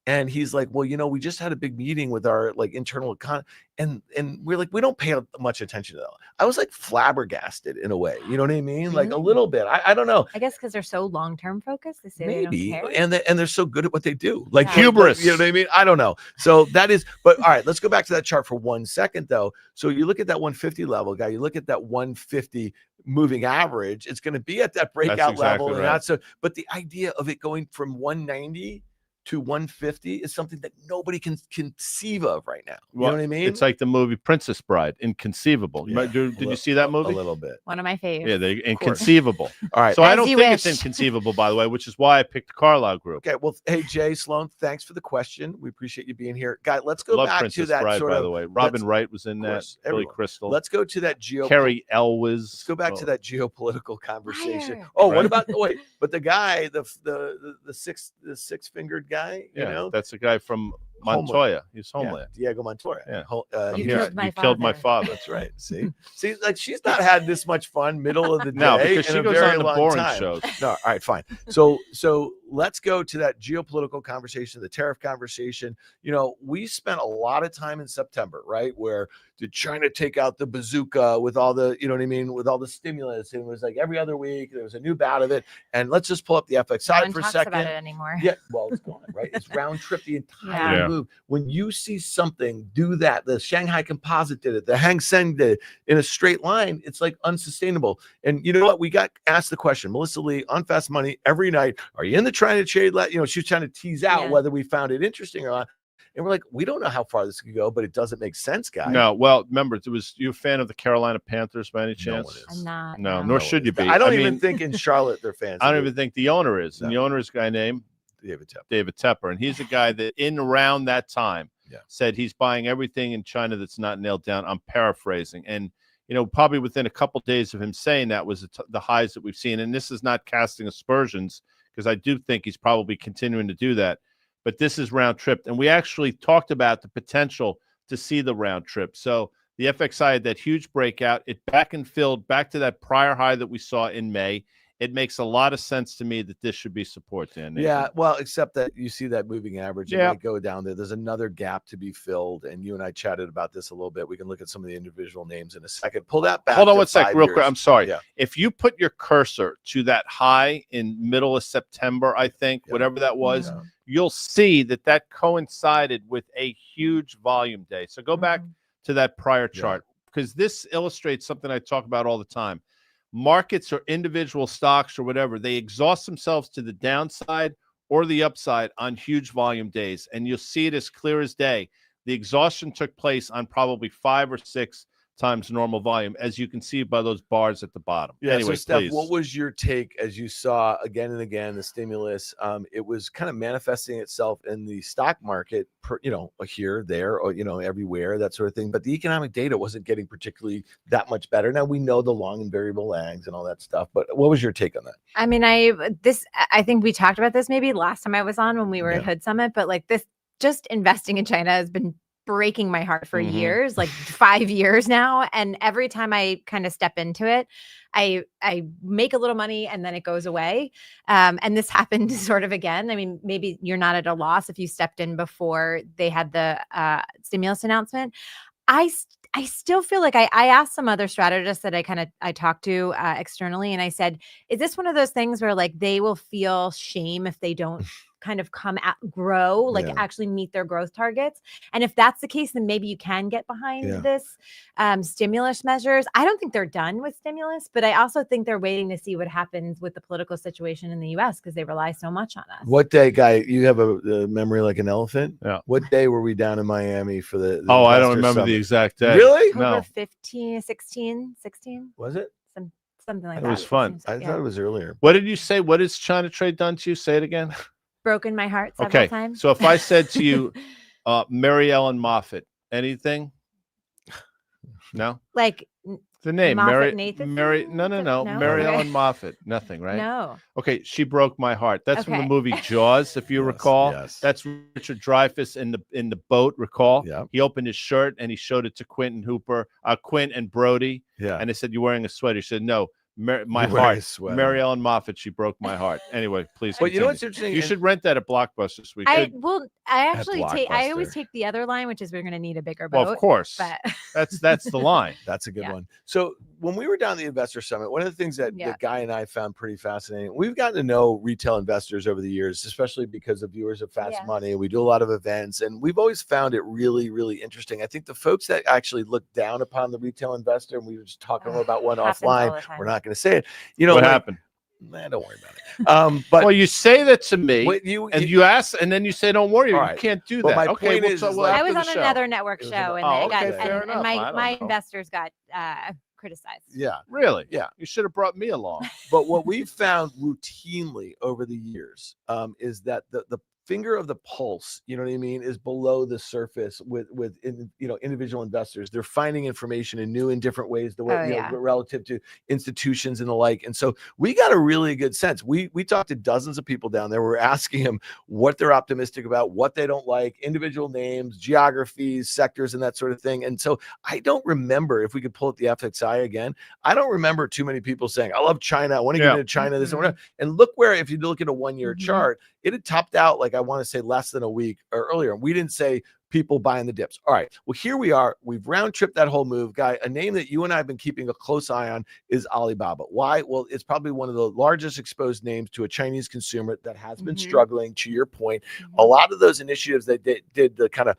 And he's like, well, we just had a big meeting with our like internal economy, and we're like, we don't pay much attention to that. I was like flabbergasted in a way, you know what I mean? Like a little bit. I don't know. I guess because they're so long-term focused, they say maybe, they don't care. and they're so good at what they do, like hubris. You know what I mean? I don't know. So that is, but all right, let's go back to that chart for 1 second though. So you look at that 150 level, Guy. You look at that 150 moving average. It's going to be at that breakout level, and not so. But the idea of it going from 190 to 150 is something that nobody can conceive of right now. You know what I mean? It's like the movie Princess Bride, Inconceivable. Did you see that movie? A little bit. One of my favorites. Yeah, they're Inconceivable. All right. So I don't think it's inconceivable, by the way, which is why I picked the Carlyle Group. Okay. Well, hey, Jay Sloan, thanks for the question. We appreciate you being here. Guy, let's go back Princess to that Bride, by the way. Robin Wright was in that. Billy Crystal. Let's go to that Carrie Elwes. Let's go back to that geopolitical conversation. Oh, what about but the guy, the six-fingered guy, that's a guy from Montoya. He's Homeland. Diego Montoya. Yeah. You killed my father. That's right. See, like she's not had this much fun middle of the day. No, because she goes on the boring shows. No, all right, fine. So let's go to that geopolitical conversation, the tariff conversation. We spent a lot of time in September, right? Where did China take out the bazooka with all the, with all the stimulus? And it was like every other week there was a new bout of it. And let's just pull up the FX side for a second. About it anymore. Yeah, well, it's gone, right? It's round trip the entire move. When you see something do that, the Shanghai Composite did it, the Hang Seng did it in a straight line, it's like unsustainable. And you know what? We got asked the question, Melissa Lee on Fast Money every night, are you in the trying to trade? She was trying to tease out whether we found it interesting or not. And we're like, we don't know how far this could go, but it doesn't make sense, guys. No, well, remember, you a fan of the Carolina Panthers by any chance? I'm not. No, nor should you be. I don't even think in Charlotte they're fans. I don't even think the owner is. And the owner is a guy named David Tepper. And he's a guy that in around that time said he's buying everything in China that's not nailed down. I'm paraphrasing. And, probably within a couple days of him saying that was the highs that we've seen. And this is not casting aspersions, because I do think he's probably continuing to do that. But this is round trip. And we actually talked about the potential to see the round trip. So the FXI had that huge breakout. It back and filled back to that prior high that we saw in May. It makes a lot of sense to me that this should be support, Dan. Yeah, well, except that you see that moving average. It might go down there. There's another gap to be filled. And you and I chatted about this a little bit. We can look at some of the individual names in a second. Pull that back. Hold on one sec, real quick. I'm sorry. Yeah. If you put your cursor to that high in middle of September, I think, whatever that was, you'll see that coincided with a huge volume day. So go back to that prior chart, because this illustrates something I talk about all the time. markets or individual stocks or whatever, they exhaust themselves to the downside or the upside on huge volume days. And you'll see it as clear as day. The exhaustion took place on probably 5 or 6 times normal volume, as you can see by those bars at the bottom. Yeah. Anyway, So Steph, please. what was your take as you saw again and again the stimulus? It was kind of manifesting itself in the stock market, here, there, or everywhere, that sort of thing. But the economic data wasn't getting particularly that much better. Now we know the long and variable lags and all that stuff. But what was your take on that? I mean, I think we talked about this maybe last time I was on when we were at Hood Summit, but like this, just investing in China has been breaking my heart for years, like 5 years now. And every time I kind of step into it, I make a little money and then it goes away. And this happened sort of again. I mean, maybe you're not at a loss if you stepped in before they had the stimulus announcement. I still feel like I asked some other strategists that I talked to externally, and I said, is this one of those things where like they will feel shame if they don't kind of grow, like actually meet their growth targets? And if that's the case, then maybe you can get behind this stimulus measures. I don't think they're done with stimulus, but I also think they're waiting to see what happens with the political situation in the US because they rely so much on us. What day, Guy? You have a memory like an elephant. Yeah. What day were we down in Miami for the I don't Investor remember Summit? the exact day. Really? No. October 15, 16. Was it? Something like It that. was fun. I thought it was earlier. What did you say? What has China trade done to you? Say it again. Broken my heart several Okay. times. So if I said to you, Mary Ellen Moffat, anything? No? Like The name, Moffat Mary, Nathanson? no. No? Mary Okay. Ellen Moffat, nothing, right? No. Okay, she broke my heart. That's from the Okay. movie Jaws, if you recall. Yes. That's Richard Dreyfuss in the boat. Recall? Yeah. He opened his shirt and he showed it to Quint and Brody, Yeah. and they said, "You wearing a sweater?" He said, "No." My You're wearing a heart, sweater. Mary Ellen Moffat. She broke my heart. Anyway, please. But you know continue. what's interesting? You should rent that at Blockbuster. So we I could. actually I always Blockbuster. take the other line, which is we're going to need a bigger boat. Well, of course. But That's the line. That's a good Yeah. one. So when we were down at the Investor Summit, one of the things that Guy and I found pretty fascinating, we've gotten to know retail investors over the years, especially because of viewers of Fast Money. We do a lot of events, and we've always found it really, really interesting. I think the folks that actually look down upon the retail investor, and we were just talking about one happens all offline, the time. we're not going to say it. What happened? Don't worry about it. But Well, you say that to me, what and you ask, and then you say, "Don't worry, All you right. can't do But that." my Okay, point is we'll I after was the on show. another network It was show, and Oh, they got okay, fair enough. I don't my know. investors got criticized. yeah. Really? Yeah. You should have brought me along. But what we've found routinely over the years is that the finger of the pulse, you know what I mean, is below the surface with individual investors. They're finding information in new and different ways relative to institutions and the like. And so we got a really good sense. We talked to dozens of people down there. We're asking them what they're optimistic about, what they don't like, individual names, geographies, sectors, and that sort of thing. And so I don't remember, if we could pull up the FXI again, I don't remember too many people saying, I love China, I want to get into China, this and whatever. And look where, if you look at a 1-year chart, it had topped out, like I want to say less than a week or earlier. We didn't say people buying the dips. All right. Well, here we are. We've round tripped that whole move. Guy, a name that you and I have been keeping a close eye on is Alibaba. Why? Well, it's probably one of the largest exposed names to a Chinese consumer that has been struggling, to your point. A lot of those initiatives that did the kind of,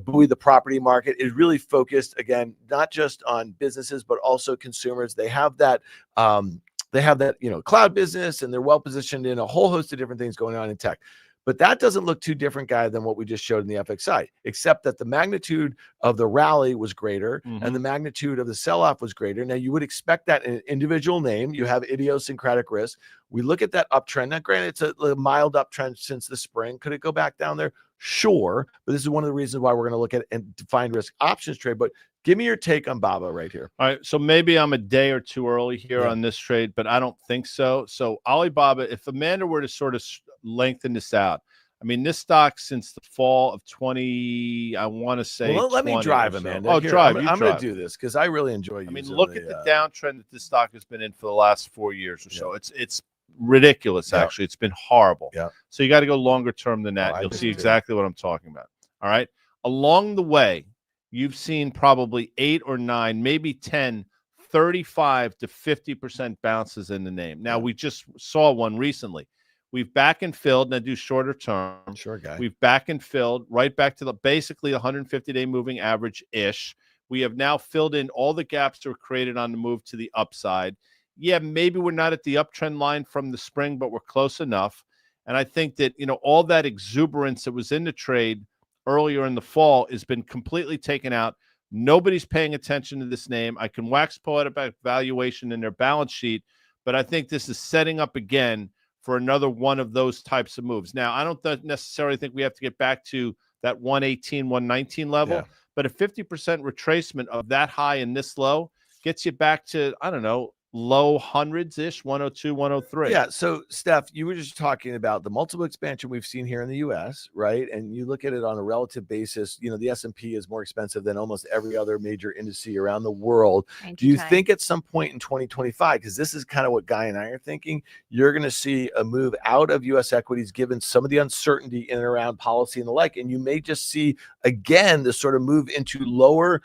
buoy the property market is really focused, again, not just on businesses, but also consumers. They have that, cloud business, and they're well positioned in a whole host of different things going on in tech. But that doesn't look too different, Guy, than what we just showed in the FXI, except that the magnitude of the rally was greater and the magnitude of the sell-off was greater. Now, you would expect that in an individual name. You have idiosyncratic risk. We look at that uptrend. Now, granted, it's a mild uptrend since the spring. Could it go back down there? Sure. But this is one of the reasons why we're going to look at and define risk options trade. But give me your take on Baba right here. All right. So maybe I'm a day or two early here on this trade, but I don't think so. So Alibaba, if Amanda were to sort of lengthen this out, I mean, this stock since the fall of 20, I want to say. Well, let me drive, so. Amanda. Oh, Here, drive. I'm going to do this because I really enjoy using. I mean, look at the downtrend that this stock has been in for the last 4 years or so. It's ridiculous, actually. It's been horrible. Yeah. So you got to go longer term than that. You'll see exactly what I'm talking about. All right. Along the way, you've seen probably 8 or 9, maybe 10, 35 to 50% bounces in the name. Now, we just saw one recently. We've back and filled, and I do shorter term. Sure, Guy. We've back and filled right back to basically 150-day moving average-ish. We have now filled in all the gaps that were created on the move to the upside. yeah, maybe we're not at the uptrend line from the spring, but we're close enough. And I think that, all that exuberance that was in the trade earlier in the fall has been completely taken out. Nobody's paying attention to this name. I can wax poetic about valuation in their balance sheet, but I think this is setting up again for another one of those types of moves. Now, I don't necessarily think we have to get back to that 118, 119 level, but a 50% retracement of that high and this low gets you back to, I don't know, low hundreds-ish, 102, 103. Yeah. So, Steph, you were just talking about the multiple expansion we've seen here in the U.S., right? And you look at it on a relative basis, the S&P is more expensive than almost every other major industry around the world. Do you think at some point in 2025, because this is kind of what Guy and I are thinking, you're going to see a move out of U.S. equities given some of the uncertainty in and around policy and the like, and you may just see, again, this sort of move into lower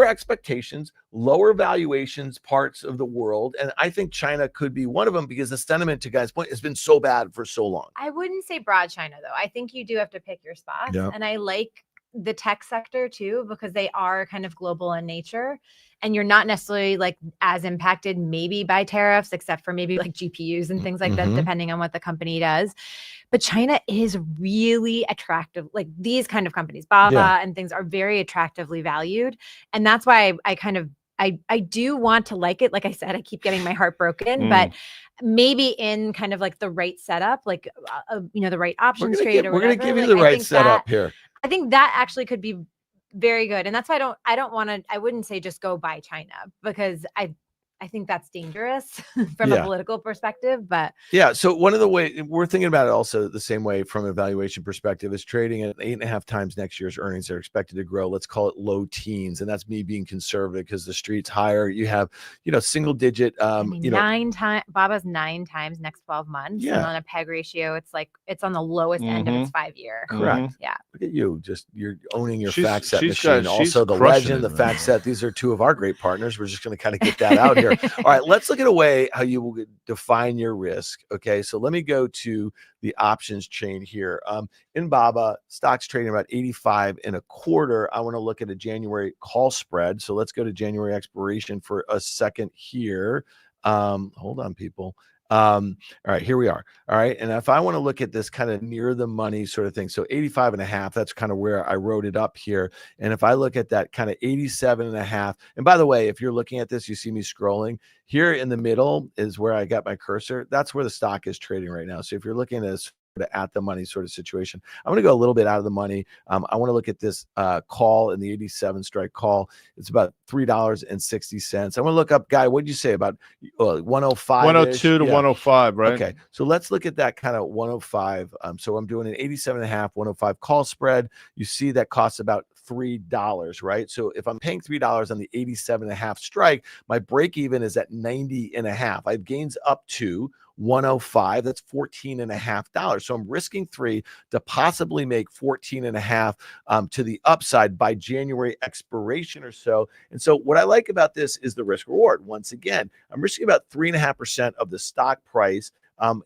expectations, lower valuations parts of the world. And I think China could be one of them because the sentiment, to Guy's point, has been so bad for so long. I wouldn't say broad China, though. I think you do have to pick your spots. Yep. And I like the tech sector, too, because they are kind of global in nature. And you're not necessarily like as impacted maybe by tariffs, except for maybe like GPUs and things like that, depending on what the company does. But China is really attractive. Like these kind of companies, Baba and things are very attractively valued. And that's why I do want to like it. Like I said, I keep getting my heart broken, but maybe in kind of like the right setup, like, the right options trade or whatever. We're going to give you the right setup here. I think that actually could be very good. And that's why I wouldn't say just go buy China, because I think that's dangerous from a political perspective, but so one of the ways we're thinking about it also the same way from a valuation perspective is trading at 8.5 times next year's earnings are expected to grow. Let's call it low teens. And that's me being conservative because the street's higher. You have, single digit, 9 times, Baba's 9 times next 12 months. And on a PEG ratio, it's on the lowest end of its 5-year. Correct. Yeah. Look at you. You're owning your fact set machine. Also Also the legend, the fact set. These are two of our great partners. We're just going to kind of get that out here. All right, let's look at a way how you will define your risk. Okay, so let me go to the options chain here. In Baba, stocks trading about 85.25. I want to look at a January call spread. So let's go to January expiration for a second here. Hold on, people. All right, here we are. All right. And if I want to look at this kind of near the money sort of thing, so 85.5, that's kind of where I wrote it up here. And if I look at that kind of 87.5, and by the way, if you're looking at this, you see me scrolling here in the middle is where I got my cursor. That's where the stock is trading right now. So if you're looking at this at the money sort of situation, I'm going to go a little bit out of the money. I want to look at this call in the 87 strike call. It's about $3.60. I want to look up, Guy, what did you say about 105? 102 to 105, right? Okay. So let's look at that kind of 105. So I'm doing an 87.5, 105 call spread. You see that costs about $3, right? So if I'm paying $3 on the 87.5 strike, my break even is at 90.5. I have gains up to 105. That's $14.5. So I'm risking $3 to possibly make $14.5 to the upside by January expiration or so. And so what I like about this is the risk reward. Once again, I'm risking about 3.5% of the stock price.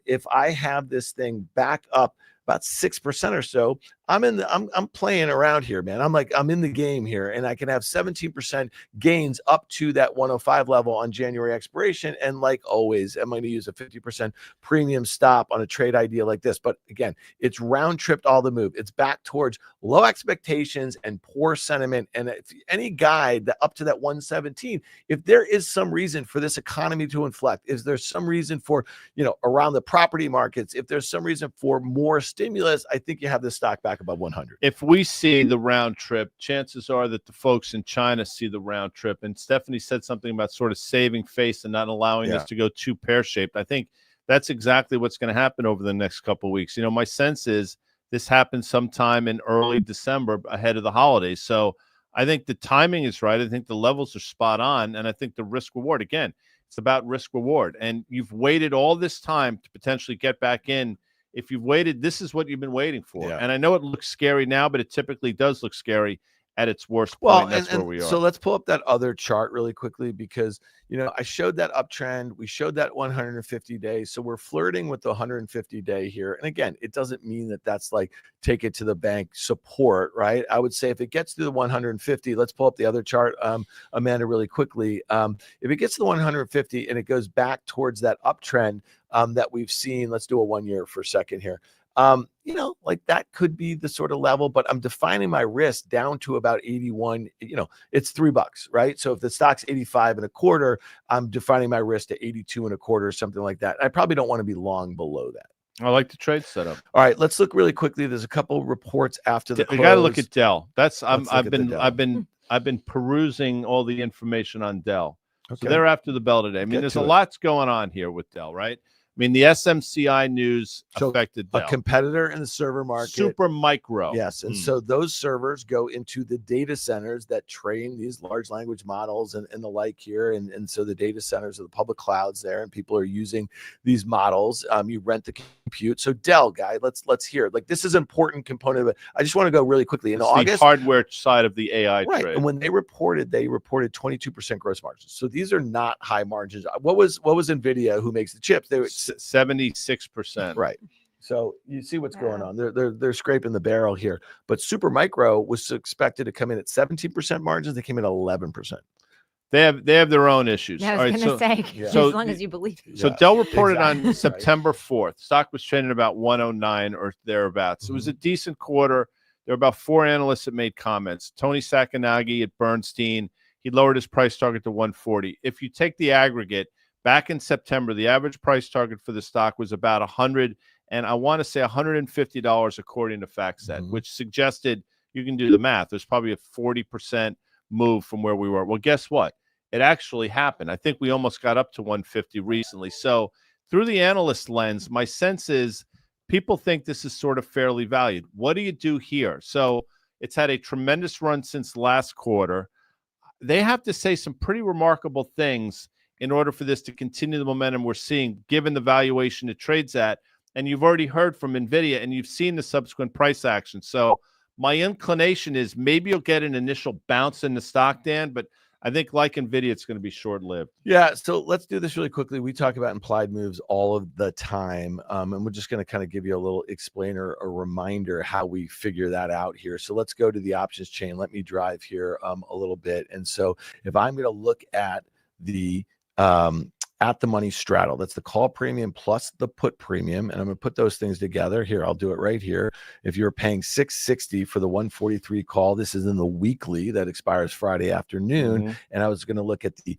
If I have this thing back up about 6% or so, I'm playing around here, man. I'm in the game here, and I can have 17% gains up to that 105 level on January expiration. And like always, I'm going to use a 50% premium stop on a trade idea like this. But again, it's round tripped all the move. It's back towards low expectations and poor sentiment. And if any guide that up to that 117, if there is some reason for this economy to inflect, is there some reason for, around the property markets, if there's some reason for more stimulus, I think you have this stock back above 100. If we see the round trip, chances are that the folks in China see the round trip. And Stephanie said something about sort of saving face and not allowing us to go too pear-shaped. I think that's exactly what's going to happen over the next couple of weeks. My sense is this happens sometime in early December ahead of the holidays. So I think the timing is right. I think the levels are spot on. And I think the risk reward, again, it's about risk reward. And you've waited all this time to potentially get back in. If you've waited, this is what you've been waiting for. And I know it looks scary now, but it typically does look scary. at its worst Well, point. That's where we are. So let's pull up that other chart really quickly because, I showed that uptrend. We showed that 150 days. So we're flirting with the 150 day here. And again, it doesn't mean that that's like take it to the bank support, right? I would say if it gets to the 150, let's pull up the other chart, Amanda, really quickly. If it gets to the 150 and it goes back towards that uptrend that we've seen, let's do a 1 year for a second here. Like that could be the sort of level, but I'm defining my risk down to about 81. It's $3, right? So if the stock's 85 and a quarter, I'm defining my risk to 82 and a quarter or something like that. I probably don't want to be long below that. I like the trade setup. All right, let's look really quickly. There's a couple reports after the close. We got to look at Dell. I've been perusing all the information on Dell. Okay. So they're after the bell today. I mean, there's a lot going on here with Dell, right? I mean, the SMCI news affected Dell. A competitor in the server market. Super Micro. Yes. And so those servers go into the data centers that train these large language models and the like here. And so the data centers are the public clouds there, and people are using these models. You rent the compute. So Dell, guy, let's hear it. Like, this is an important component of it. I just want to go really quickly. In August, the hardware side of the AI trade. And when they reported 22% gross margins. So these are not high margins. What was NVIDIA, who makes the chips? They were 76%. Right. So you see what's going on. They're scraping the barrel here. But Supermicro was expected to come in at 17% margins. They came in at 11%. They have their own issues. Yeah, I was going to say, as long as you believe. So Dell reported on September 4th. Stock was trading about 109 or thereabouts. It was a decent quarter. There were about 4 analysts that made comments. Tony Sacconaghi at Bernstein, he lowered his price target to 140. If you take the aggregate, back in September, the average price target for the stock was about $100, and I want to say $150 according to FactSet, which suggested, you can do the math, there's probably a 40% move from where we were. Well, guess what? It actually happened. I think we almost got up to 150 recently. So through the analyst lens, my sense is people think this is sort of fairly valued. What do you do here? So it's had a tremendous run since last quarter. They have to say some pretty remarkable things in order for this to continue the momentum we're seeing, given the valuation it trades at. And you've already heard from NVIDIA, and you've seen the subsequent price action. So my inclination is maybe you'll get an initial bounce in the stock, Dan, but I think like NVIDIA, it's going to be short-lived. Yeah, so let's do this really quickly. We talk about implied moves all of the time, and we're just going to kind of give you a little explainer, a reminder how we figure that out here. So let's go to the options chain. Let me drive here a little bit. And so if I'm going to look at the money straddle, that's the call premium plus the put premium, and I'm going to put those things together here. I'll do it right here. If you're paying $660 for the 143 call, this is in the weekly that expires Friday afternoon, and I was going to look at the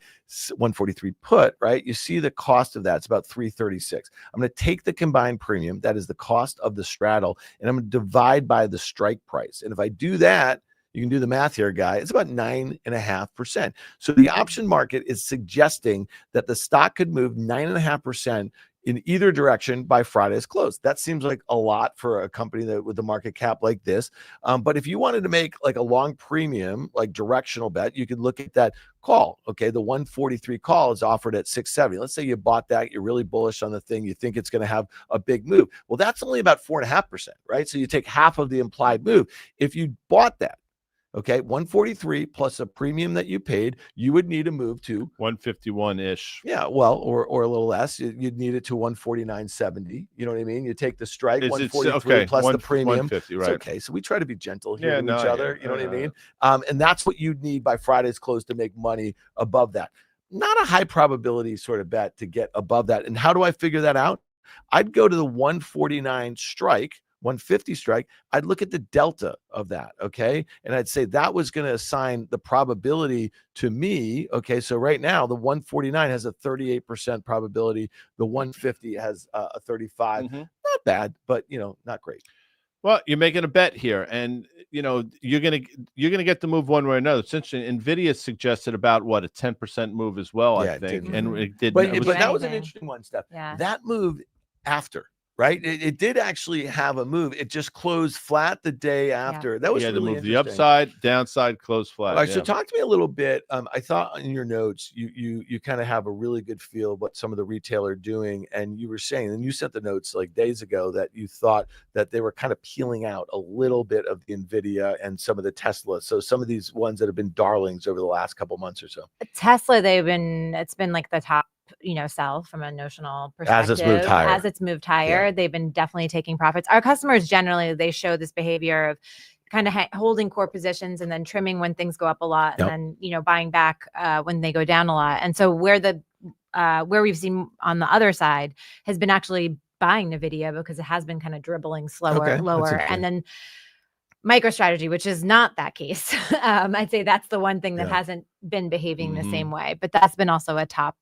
143 put, right? You see the cost of that, it's about $336. I'm going to take the combined premium, that is the cost of the straddle, and I'm going to divide by the strike price. And if I do that, you can do the math here, guy. It's about 9.5%. So the option market is suggesting that the stock could move 9.5% in either direction by Friday's close. That seems like a lot for a company that with a market cap like this. But if you wanted to make like a long premium, like directional bet, you could look at that call. Okay, the 143 call is offered at 670. Let's say you bought that, you're really bullish on the thing, you think it's going to have a big move. Well, that's only about 4.5%, right? So you take half of the implied move. If you bought that, okay, 143 plus a premium that you paid, you would need to move to 151-ish. Yeah, well, or a little less. You'd need it to 149.70. You know what I mean? You take the strike, 143 plus the premium. 150, right? Okay, so we try to be gentle here to each other. You know what I mean? And that's what you'd need by Friday's close to make money above that. Not a high probability sort of bet to get above that. And how do I figure that out? I'd go to the 149 strike, 150 strike, I'd look at the delta of that, okay? And I'd say that was going to assign the probability to me, okay? So right now, the 149 has a 38% probability. The 150 has a 35. Not bad, but, not great. Well, you're making a bet here, and, you're gonna get the move one way or another. It's interesting. NVIDIA suggested about, a 10% move as well, I think. And it did. But that was an interesting one, Steph. Yeah. That moved after. right? It did actually have a move. It just closed flat the day after. That was to really move the interesting. upside, downside, close flat. All right, so talk to me a little bit. I thought in your notes you kind of have a really good feel of what some of the retail are doing, and you were saying, and you sent the notes like days ago that you thought that they were kind of peeling out a little bit of the Nvidia and some of the Tesla. So some of these ones that have been darlings over the last couple months or so. Tesla, it's been like the top, sell from a notional perspective. As it's moved higher. They've been definitely taking profits. Our customers generally, they show this behavior of kind of holding core positions and then trimming when things go up a lot, and then buying back when they go down a lot. And so where we've seen on the other side has been actually buying Nvidia because it has been kind of dribbling lower, and then MicroStrategy, which is not that case. I'd say that's the one thing that hasn't been behaving the same way, but that's been also a top.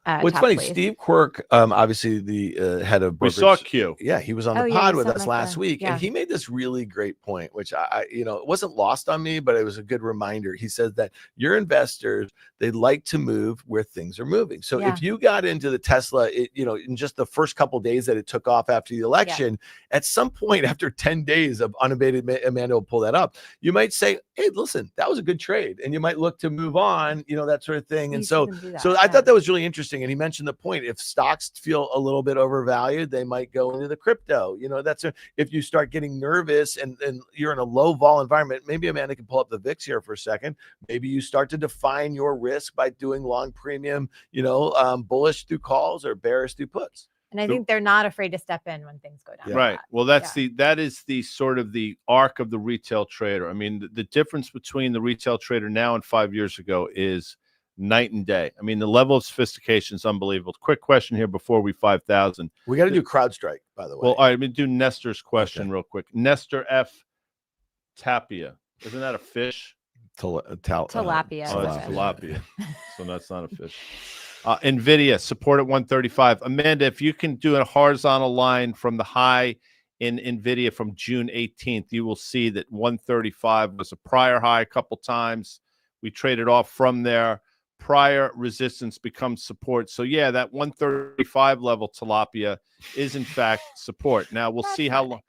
What's funny, place. Steve Quirk, obviously the head of brokerage. We saw Q. Yeah, he was on the pod with us last week, and he made this really great point, which I it wasn't lost on me, but it was a good reminder. He said that your investors, they like to move where things are moving. So if you got into the Tesla, in just the first couple of days that it took off after the election, at some point after 10 days of unabated, Amanda will pull that up, you might say, hey, listen, that was a good trade, and you might look to move on, that sort of thing. And so I thought that was really interesting. And he mentioned the point, if stocks feel a little bit overvalued, they might go into the crypto. If you start getting nervous and you're in a low vol environment, maybe Amanda can pull up the VIX here for a second. Maybe you start to define your risk by doing long premium, bullish through calls or bearish through puts. And I think they're not afraid to step in when things go down. Right. Well, that is the sort of the arc of the retail trader. I mean, the difference between the retail trader now and 5 years ago is night and day. I mean, the level of sophistication is unbelievable. Quick question here before we 5,000. We got to do CrowdStrike, by the way. Well, all right, let me do Nestor's question real quick. Nestor F. Tapia. Isn't that a fish? Tilapia. Oh, it's tilapia. So that's not a fish. Nvidia, support at 135. Amanda, if you can do a horizontal line from the high in Nvidia from June 18th, you will see that 135 was a prior high a couple times. We traded off from there. Prior resistance becomes support. So yeah, that 135 level tilapia is in fact support. Now we'll see how long.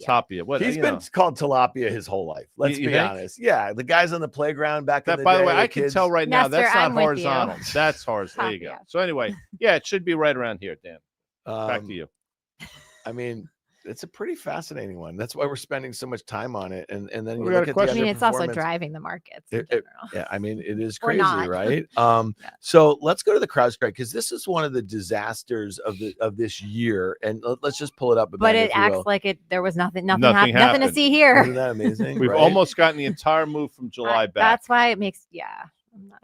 Tapia. What, he's been called tilapia his whole life. Let's be honest. Yeah, the guys on the playground back in the day. By the way, I kids. can tell right now that's not horizontal. That's horizontal. There you go. Tapia. So anyway, yeah, it should be right around here, Dan. Back to you. I mean, it's a pretty fascinating one. That's why we're spending so much time on it. And then you We look got a at question. I mean, it's also driving the markets in general. Yeah, I mean, it is crazy, not. right? So let's go to the CrowdStrike, because this is one of the disasters of this year. And let's just pull it up. But it acts like there was nothing happened. Nothing to see here. Isn't that amazing? We've almost gotten the entire move from July back. That's why it makes I'm not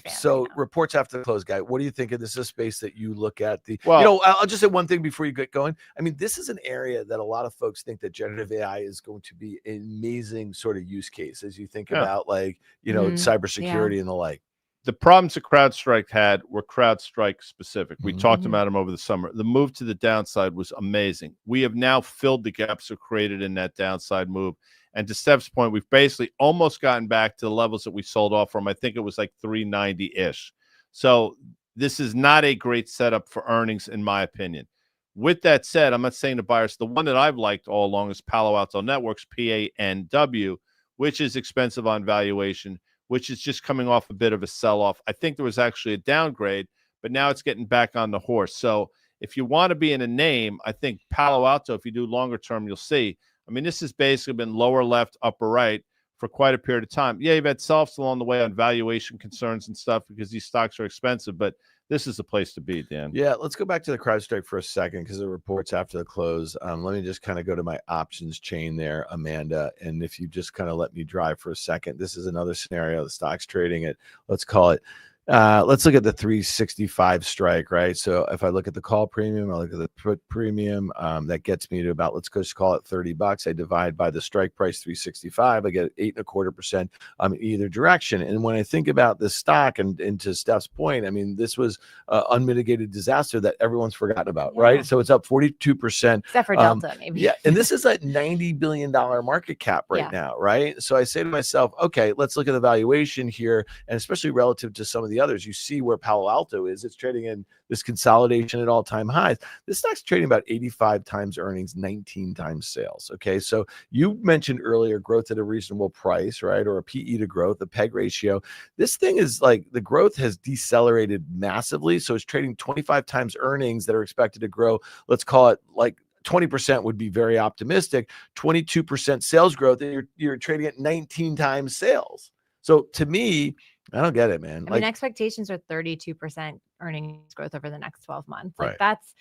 so reports after the close, guy. What do you think of this? Is a space that you look at I'll just say one thing before you get going. I mean, this is an area that a lot of folks think that generative AI is going to be an amazing sort of use case as you think about cybersecurity and the like. The problems that CrowdStrike had were CrowdStrike specific. We talked about them over the summer. The move to the downside was amazing. We have now filled the gaps that created in that downside move. And to Steph's point, we've basically almost gotten back to the levels that we sold off from. I think it was like 390-ish. So this is not a great setup for earnings, in my opinion. With that said, I'm not saying to buyers, the one that I've liked all along is Palo Alto Networks, PANW, which is expensive on valuation, which is just coming off a bit of a sell-off. I think there was actually a downgrade, but now it's getting back on the horse. So if you want to be in a name, I think Palo Alto, if you do longer term, you'll see. I mean, this has basically been lower left, upper right for quite a period of time. Yeah, you've had sell-offs along the way on valuation concerns and stuff because these stocks are expensive, but this is the place to be, Dan. Yeah, let's go back to the CrowdStrike for a second because the reports after the close. Let me just kind of go to my options chain there, Amanda. And if you just kind of let me drive for a second, this is another scenario. The stock's trading at, let's call it, let's look at the 365 strike, right? So if I look at the call premium, I look at the put premium, that gets me to about, let's just call it $30. I divide by the strike price, 365. I get 8.25% in either direction. And when I think about this stock and to Steph's point, I mean, this was an unmitigated disaster that everyone's forgotten about, right? So it's up 42%. Except for Delta, maybe. Yeah. And this is a $90 billion market cap right now, right? So I say to myself, okay, let's look at the valuation here, and especially relative to some of the the others. You see where Palo Alto is. It's trading in this consolidation at all-time highs. This stock's trading about 85 times earnings, 19 times sales. Okay, so you mentioned earlier growth at a reasonable price, right? Or a PE to growth, a PEG ratio. This thing is like the growth has decelerated massively. So it's trading 25 times earnings that are expected to grow. Let's call it like 20% would be very optimistic, 22% sales growth, and you're trading at 19 times sales. So to me, I don't get it, man. I mean, expectations are 32% earnings growth over the next 12 months. Like Right. that's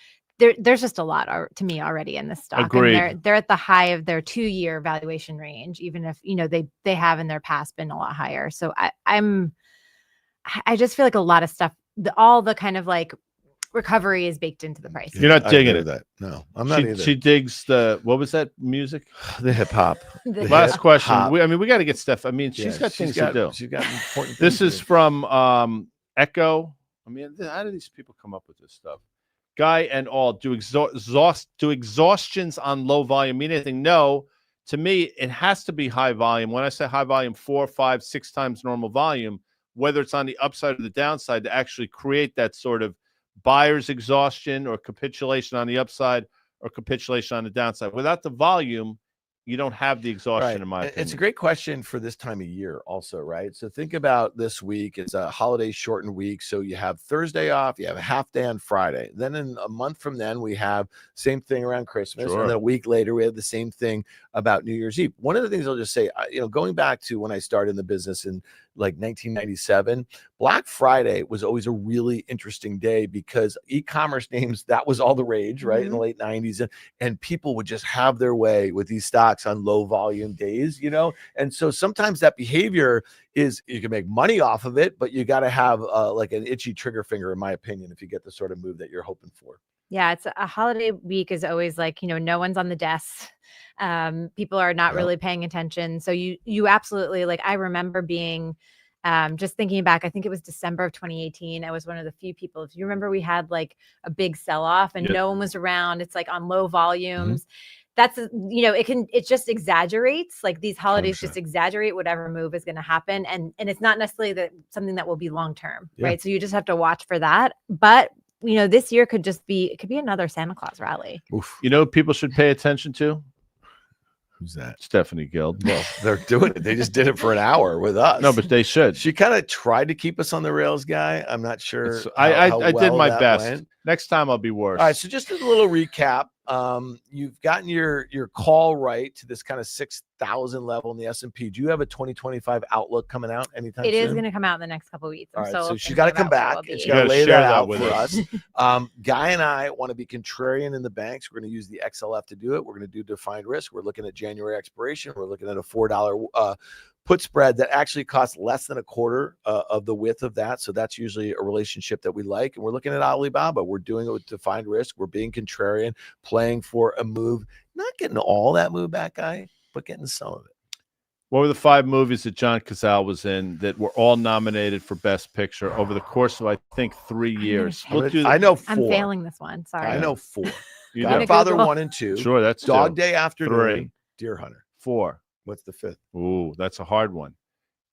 there's just a lot to me already in this stock. Agreed. And they're at the high of their 2-year valuation range, even if they have in their past been a lot higher. So I just feel like a lot of stuff, all the kind of like recovery is baked into the price. You're not digging it. That. No, I'm not either. She digs what was that music? The hip hop. Last question. We got to get Steph. I mean, she's got things to do. She's got important things. This is from Echo. I mean, how do these people come up with this stuff? Guy and all do exhaustions on low volume mean anything? No. To me, it has to be high volume. When I say high volume, 4, 5, 6 times normal volume, whether it's on the upside or the downside, to actually create that sort of buyer's exhaustion or capitulation on the upside or capitulation on the downside. Without the volume, you don't have the exhaustion, in my opinion. It's a great question for this time of year also, right? So think about this week. It's a holiday shortened week. So you have Thursday off, you have a half day on Friday. Then in a month from then, we have same thing around Christmas. Sure. And then a week later, we have the same thing about New Year's Eve. One of the things I'll just say, going back to when I started in the business in like 1997, Black Friday was always a really interesting day because e-commerce names, that was all the rage, right? In the late 90s. And people would just have their way with these stocks on low volume days, And so sometimes that behavior is, you can make money off of it, but you got to have like an itchy trigger finger, in my opinion, if you get the sort of move that you're hoping for. Yeah, it's a holiday week is always like, no one's on the desk. People are not really paying attention. So you absolutely, like, I remember being just thinking back, I think it was December of 2018. I was one of the few people, if you remember, we had like a big sell-off and no one was around. It's like on low volumes. That's, it just exaggerates, like these holidays 100%. just exaggerate whatever move is going to happen. And it's not necessarily something that will be long-term, right? So you just have to watch for that. But this year could be another Santa Claus rally. Oof. People should pay attention to? Who's that? Stephanie Guild. Well, they're doing it. They just did it for an hour with us. No, but they should. She kind of tried to keep us on the rails, Guy. I'm not sure. I did my best. Went. Next time I'll be worse. All right. So just a little recap. You've gotten your call right to this kind of 6,000 level in the S&P. Do you have a 2025 outlook coming out anytime soon? It is going to come out in the next couple of weeks. All right, so she's got to come back. She's You got to gotta lay share that that out with for us. us. Guy and I want to be contrarian in the banks. We're going to use the XLF to do it. We're going to do defined risk. We're looking at January expiration. We're looking at a $4 put spread that actually costs less than a quarter of the width of that. So that's usually a relationship that we like. And we're looking at Alibaba. We're doing it with defined risk. We're being contrarian, playing for a move, not getting all that move back, Guy, but getting some of it. What were the 5 movies that John Cazale was in that were all nominated for Best Picture over the course of, I think, 3 years? I know 4. I'm failing this one. Sorry. I know 4. You Godfather Google. 1 and 2. Sure, that's Dog 2. Day Afternoon. 3. Deer Hunter. 4. What's the 5th? Ooh, that's a hard one.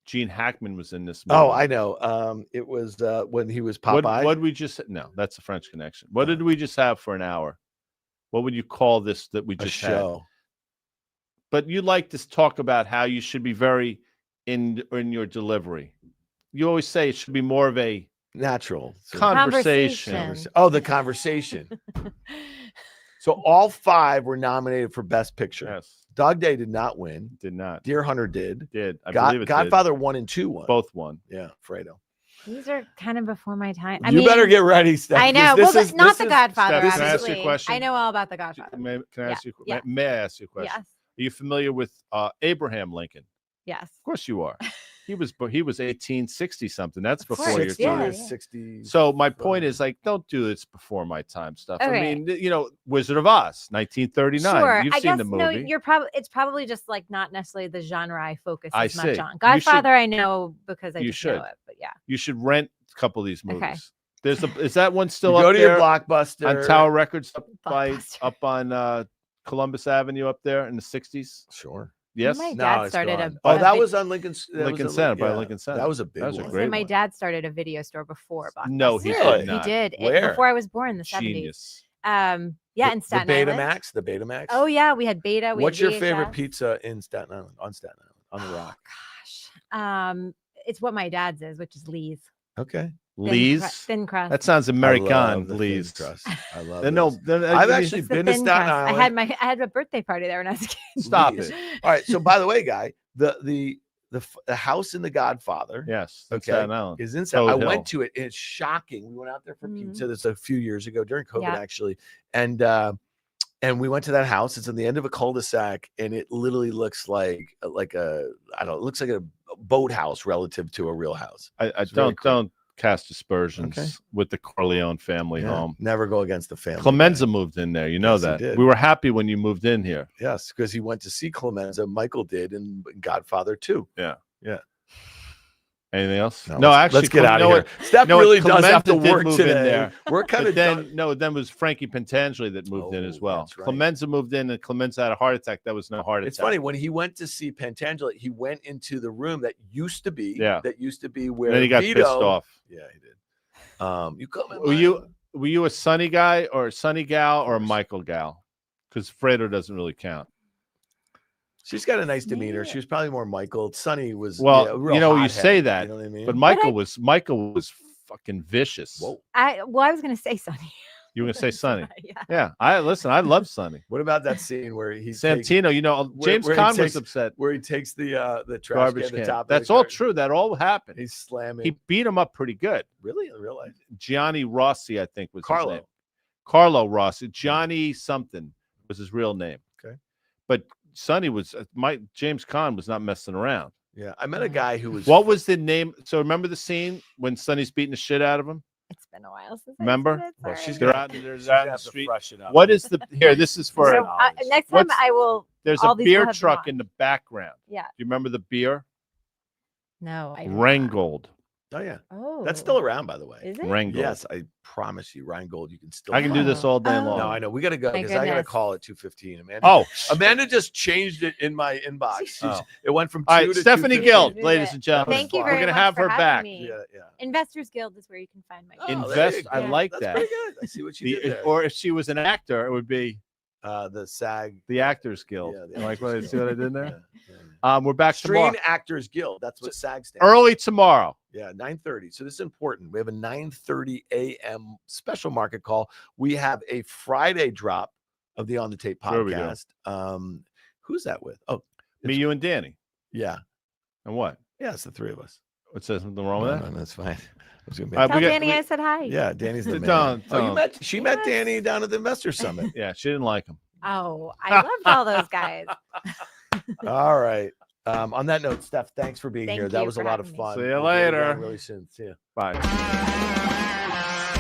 Gene Hackman was in this movie. Oh, I know. It was when he was Popeye. What we just no, that's the French Connection. What did we just have for an hour? What would you call this that we a just show. had? But you like to talk about how you should be very in your delivery. You always say it should be more of a Natural conversation. Oh, the conversation. So all 5 were nominated for Best Picture. Yes, Dog Day did not win. did not. Deer Hunter did. I believe it Godfather 1 and 2 won. Both won. Yeah, Fredo. These are kind of before my time. You better get ready, Steph. I know. Well, not The Godfather, Steph, can I ask you a obviously. question? I know all about The Godfather. May I ask you? Yeah. May I ask you a question? Yes. Are you familiar with Abraham Lincoln? Yes. Of course you are. He was 1860 something. That's Of before course, your 60 time. or yeah. 60. So my point is, like, don't do this before my time stuff. I Okay. mean, Wizard of Oz, 1939. Sure. You've I seen guess the movie. no. It's probably just like not necessarily the genre I focus I as much see. on. You Godfather, I know because I you just should. know it. But yeah. You should rent a couple of these movies. Okay. Is that one still You up go to your there Blockbuster. on Tower Records Blockbuster. up on Columbus Avenue up there in the 60s? Sure. Yes. My No, dad it's started gone. a that big- was on Lincoln's. Lincoln Center, by Lincoln Center. That was a big That was a one. great my one. dad started a video store before Blockbuster. No, he Really? did not. He did. Where? Before I was born in the 70s. Genius. Yeah, in Staten the Island. Betamax. The Betamax. Oh yeah, we had Beta. What's your favorite VHS. pizza in Staten Island? On Staten Island, on the Rock. Gosh. It's what my dad's is, which is Lee's. Okay. Lee's. Thin crust. That sounds I love American. the Lee's. thin crust. I love Then it. no, then, I've actually It's the been to thin Staten crust. Island. I had a birthday party there when I was a kid. Stop Lee's. it. All right. So by the way, guy, the house in The Godfather. Yes. Okay. Staten Island. Is inside. Toad I Hill. went to it. And it's shocking. We went out there for pizza. This a few years ago during COVID, Yeah. actually, and we went to that house. It's in the end of a cul-de-sac, and it literally looks like a I don't know. It looks like a boathouse relative to a real house. I It's very don't cast aspersions Okay. with the Corleone family Yeah, home. never go against the family. Clemenza moved in there. You know Yes, he that. did. We were happy when you moved in here. Yes, because he went to see Clemenza. Michael did in Godfather 2. Anything else? No, No, let's- actually, let's get out you of know here. what? Steph know what? really does have to Clemenza did work move in today. there. We're kind But of then it was Frankie Pentangeli that moved in as Oh, well. that's right. Clemenza moved in, and Clemenza had a heart attack. That was no heart attack. It's funny when he went to see Pentangeli, he went into the room that used to be where And then he got Vito, pissed off. Yeah, he did. You come in Were you a Sunny guy or a Sunny gal or a Michael gal? Because Fredo doesn't really count. She's got a nice demeanor. Yeah. She was probably more Michael. Sunny was Well, real you know, you hothead, say that, you know what I mean? But I- Michael was fucking vicious. Whoa. I was gonna say Sunny. You were gonna say Sunny? Yeah. Yeah, I love Sunny. What about that scene where he Santino, you know, James where he Conn was takes upset. where he takes the trash Garbage can, the can. top of That's the all car- true. That all happened. He's slamming. He beat him up pretty good. Really in real life? Gianni Rossi, I think, was his Carlo. name. Carlo Rossi. Johnny something was his real name. Okay. But Sonny was James Conn was not messing around. Yeah, I met a guy who was. What was the name? So remember the scene when Sonny's beating the shit out of him? It's been a while since Remember? I've seen it. Well, she's Sorry. They're out, She's they're out gonna in the have to street. freshen up. What is the here? This is for So, next time What's- I will. there's all a these will beer have truck them on. in the background. Yeah. Do you remember the beer? No. I don't. Rheingold. Oh yeah, Oh. that's still around, by the way. Is it? Rheingold. Yes, I promise you, Rheingold. You can still. I can do this all day Oh. long. No, I know. We got to go My because I got to goodness. call at 2:15. Amanda. Oh, Amanda just changed it in my inbox. Oh. It went from 2 all right, to Stephanie 2:15. Gill, Did ladies it. and gentlemen. Thank you We're very gonna much have for her having back. me. Yeah. Investors Guild is where you can find my. Oh, gift. there Invest. you I go. like That's that. pretty good. I see what you did there. Or if she was an actor, it would be The SAG. the Actors Guild. Yeah, the Like what I Actors see what I Guild. did there? Yeah. We're back tomorrow. Screen Actors Guild. That's what SAG stands. Early tomorrow. Yeah, 9:30. So this is important. We have a 9:30 a.m. special market call. We have a Friday drop of the On the Tape There we go. podcast. Who's that with? Oh, Me, you, and Danny. yeah. And what? Yeah, it's the three of us. What's something wrong with No, that? no, that's fine. I was gonna All right, Tell we got- Danny I said hi. yeah, Danny's the man. Don't- Oh, you don't. met she met Yes. Danny down at the Investor Summit. Yeah, she didn't like him. Oh, I loved all those guys. All right. On that note, Steph, thanks for being Thank here. That you was a for lot of having me. fun. See you We'll do it again later. really soon. See you. Bye.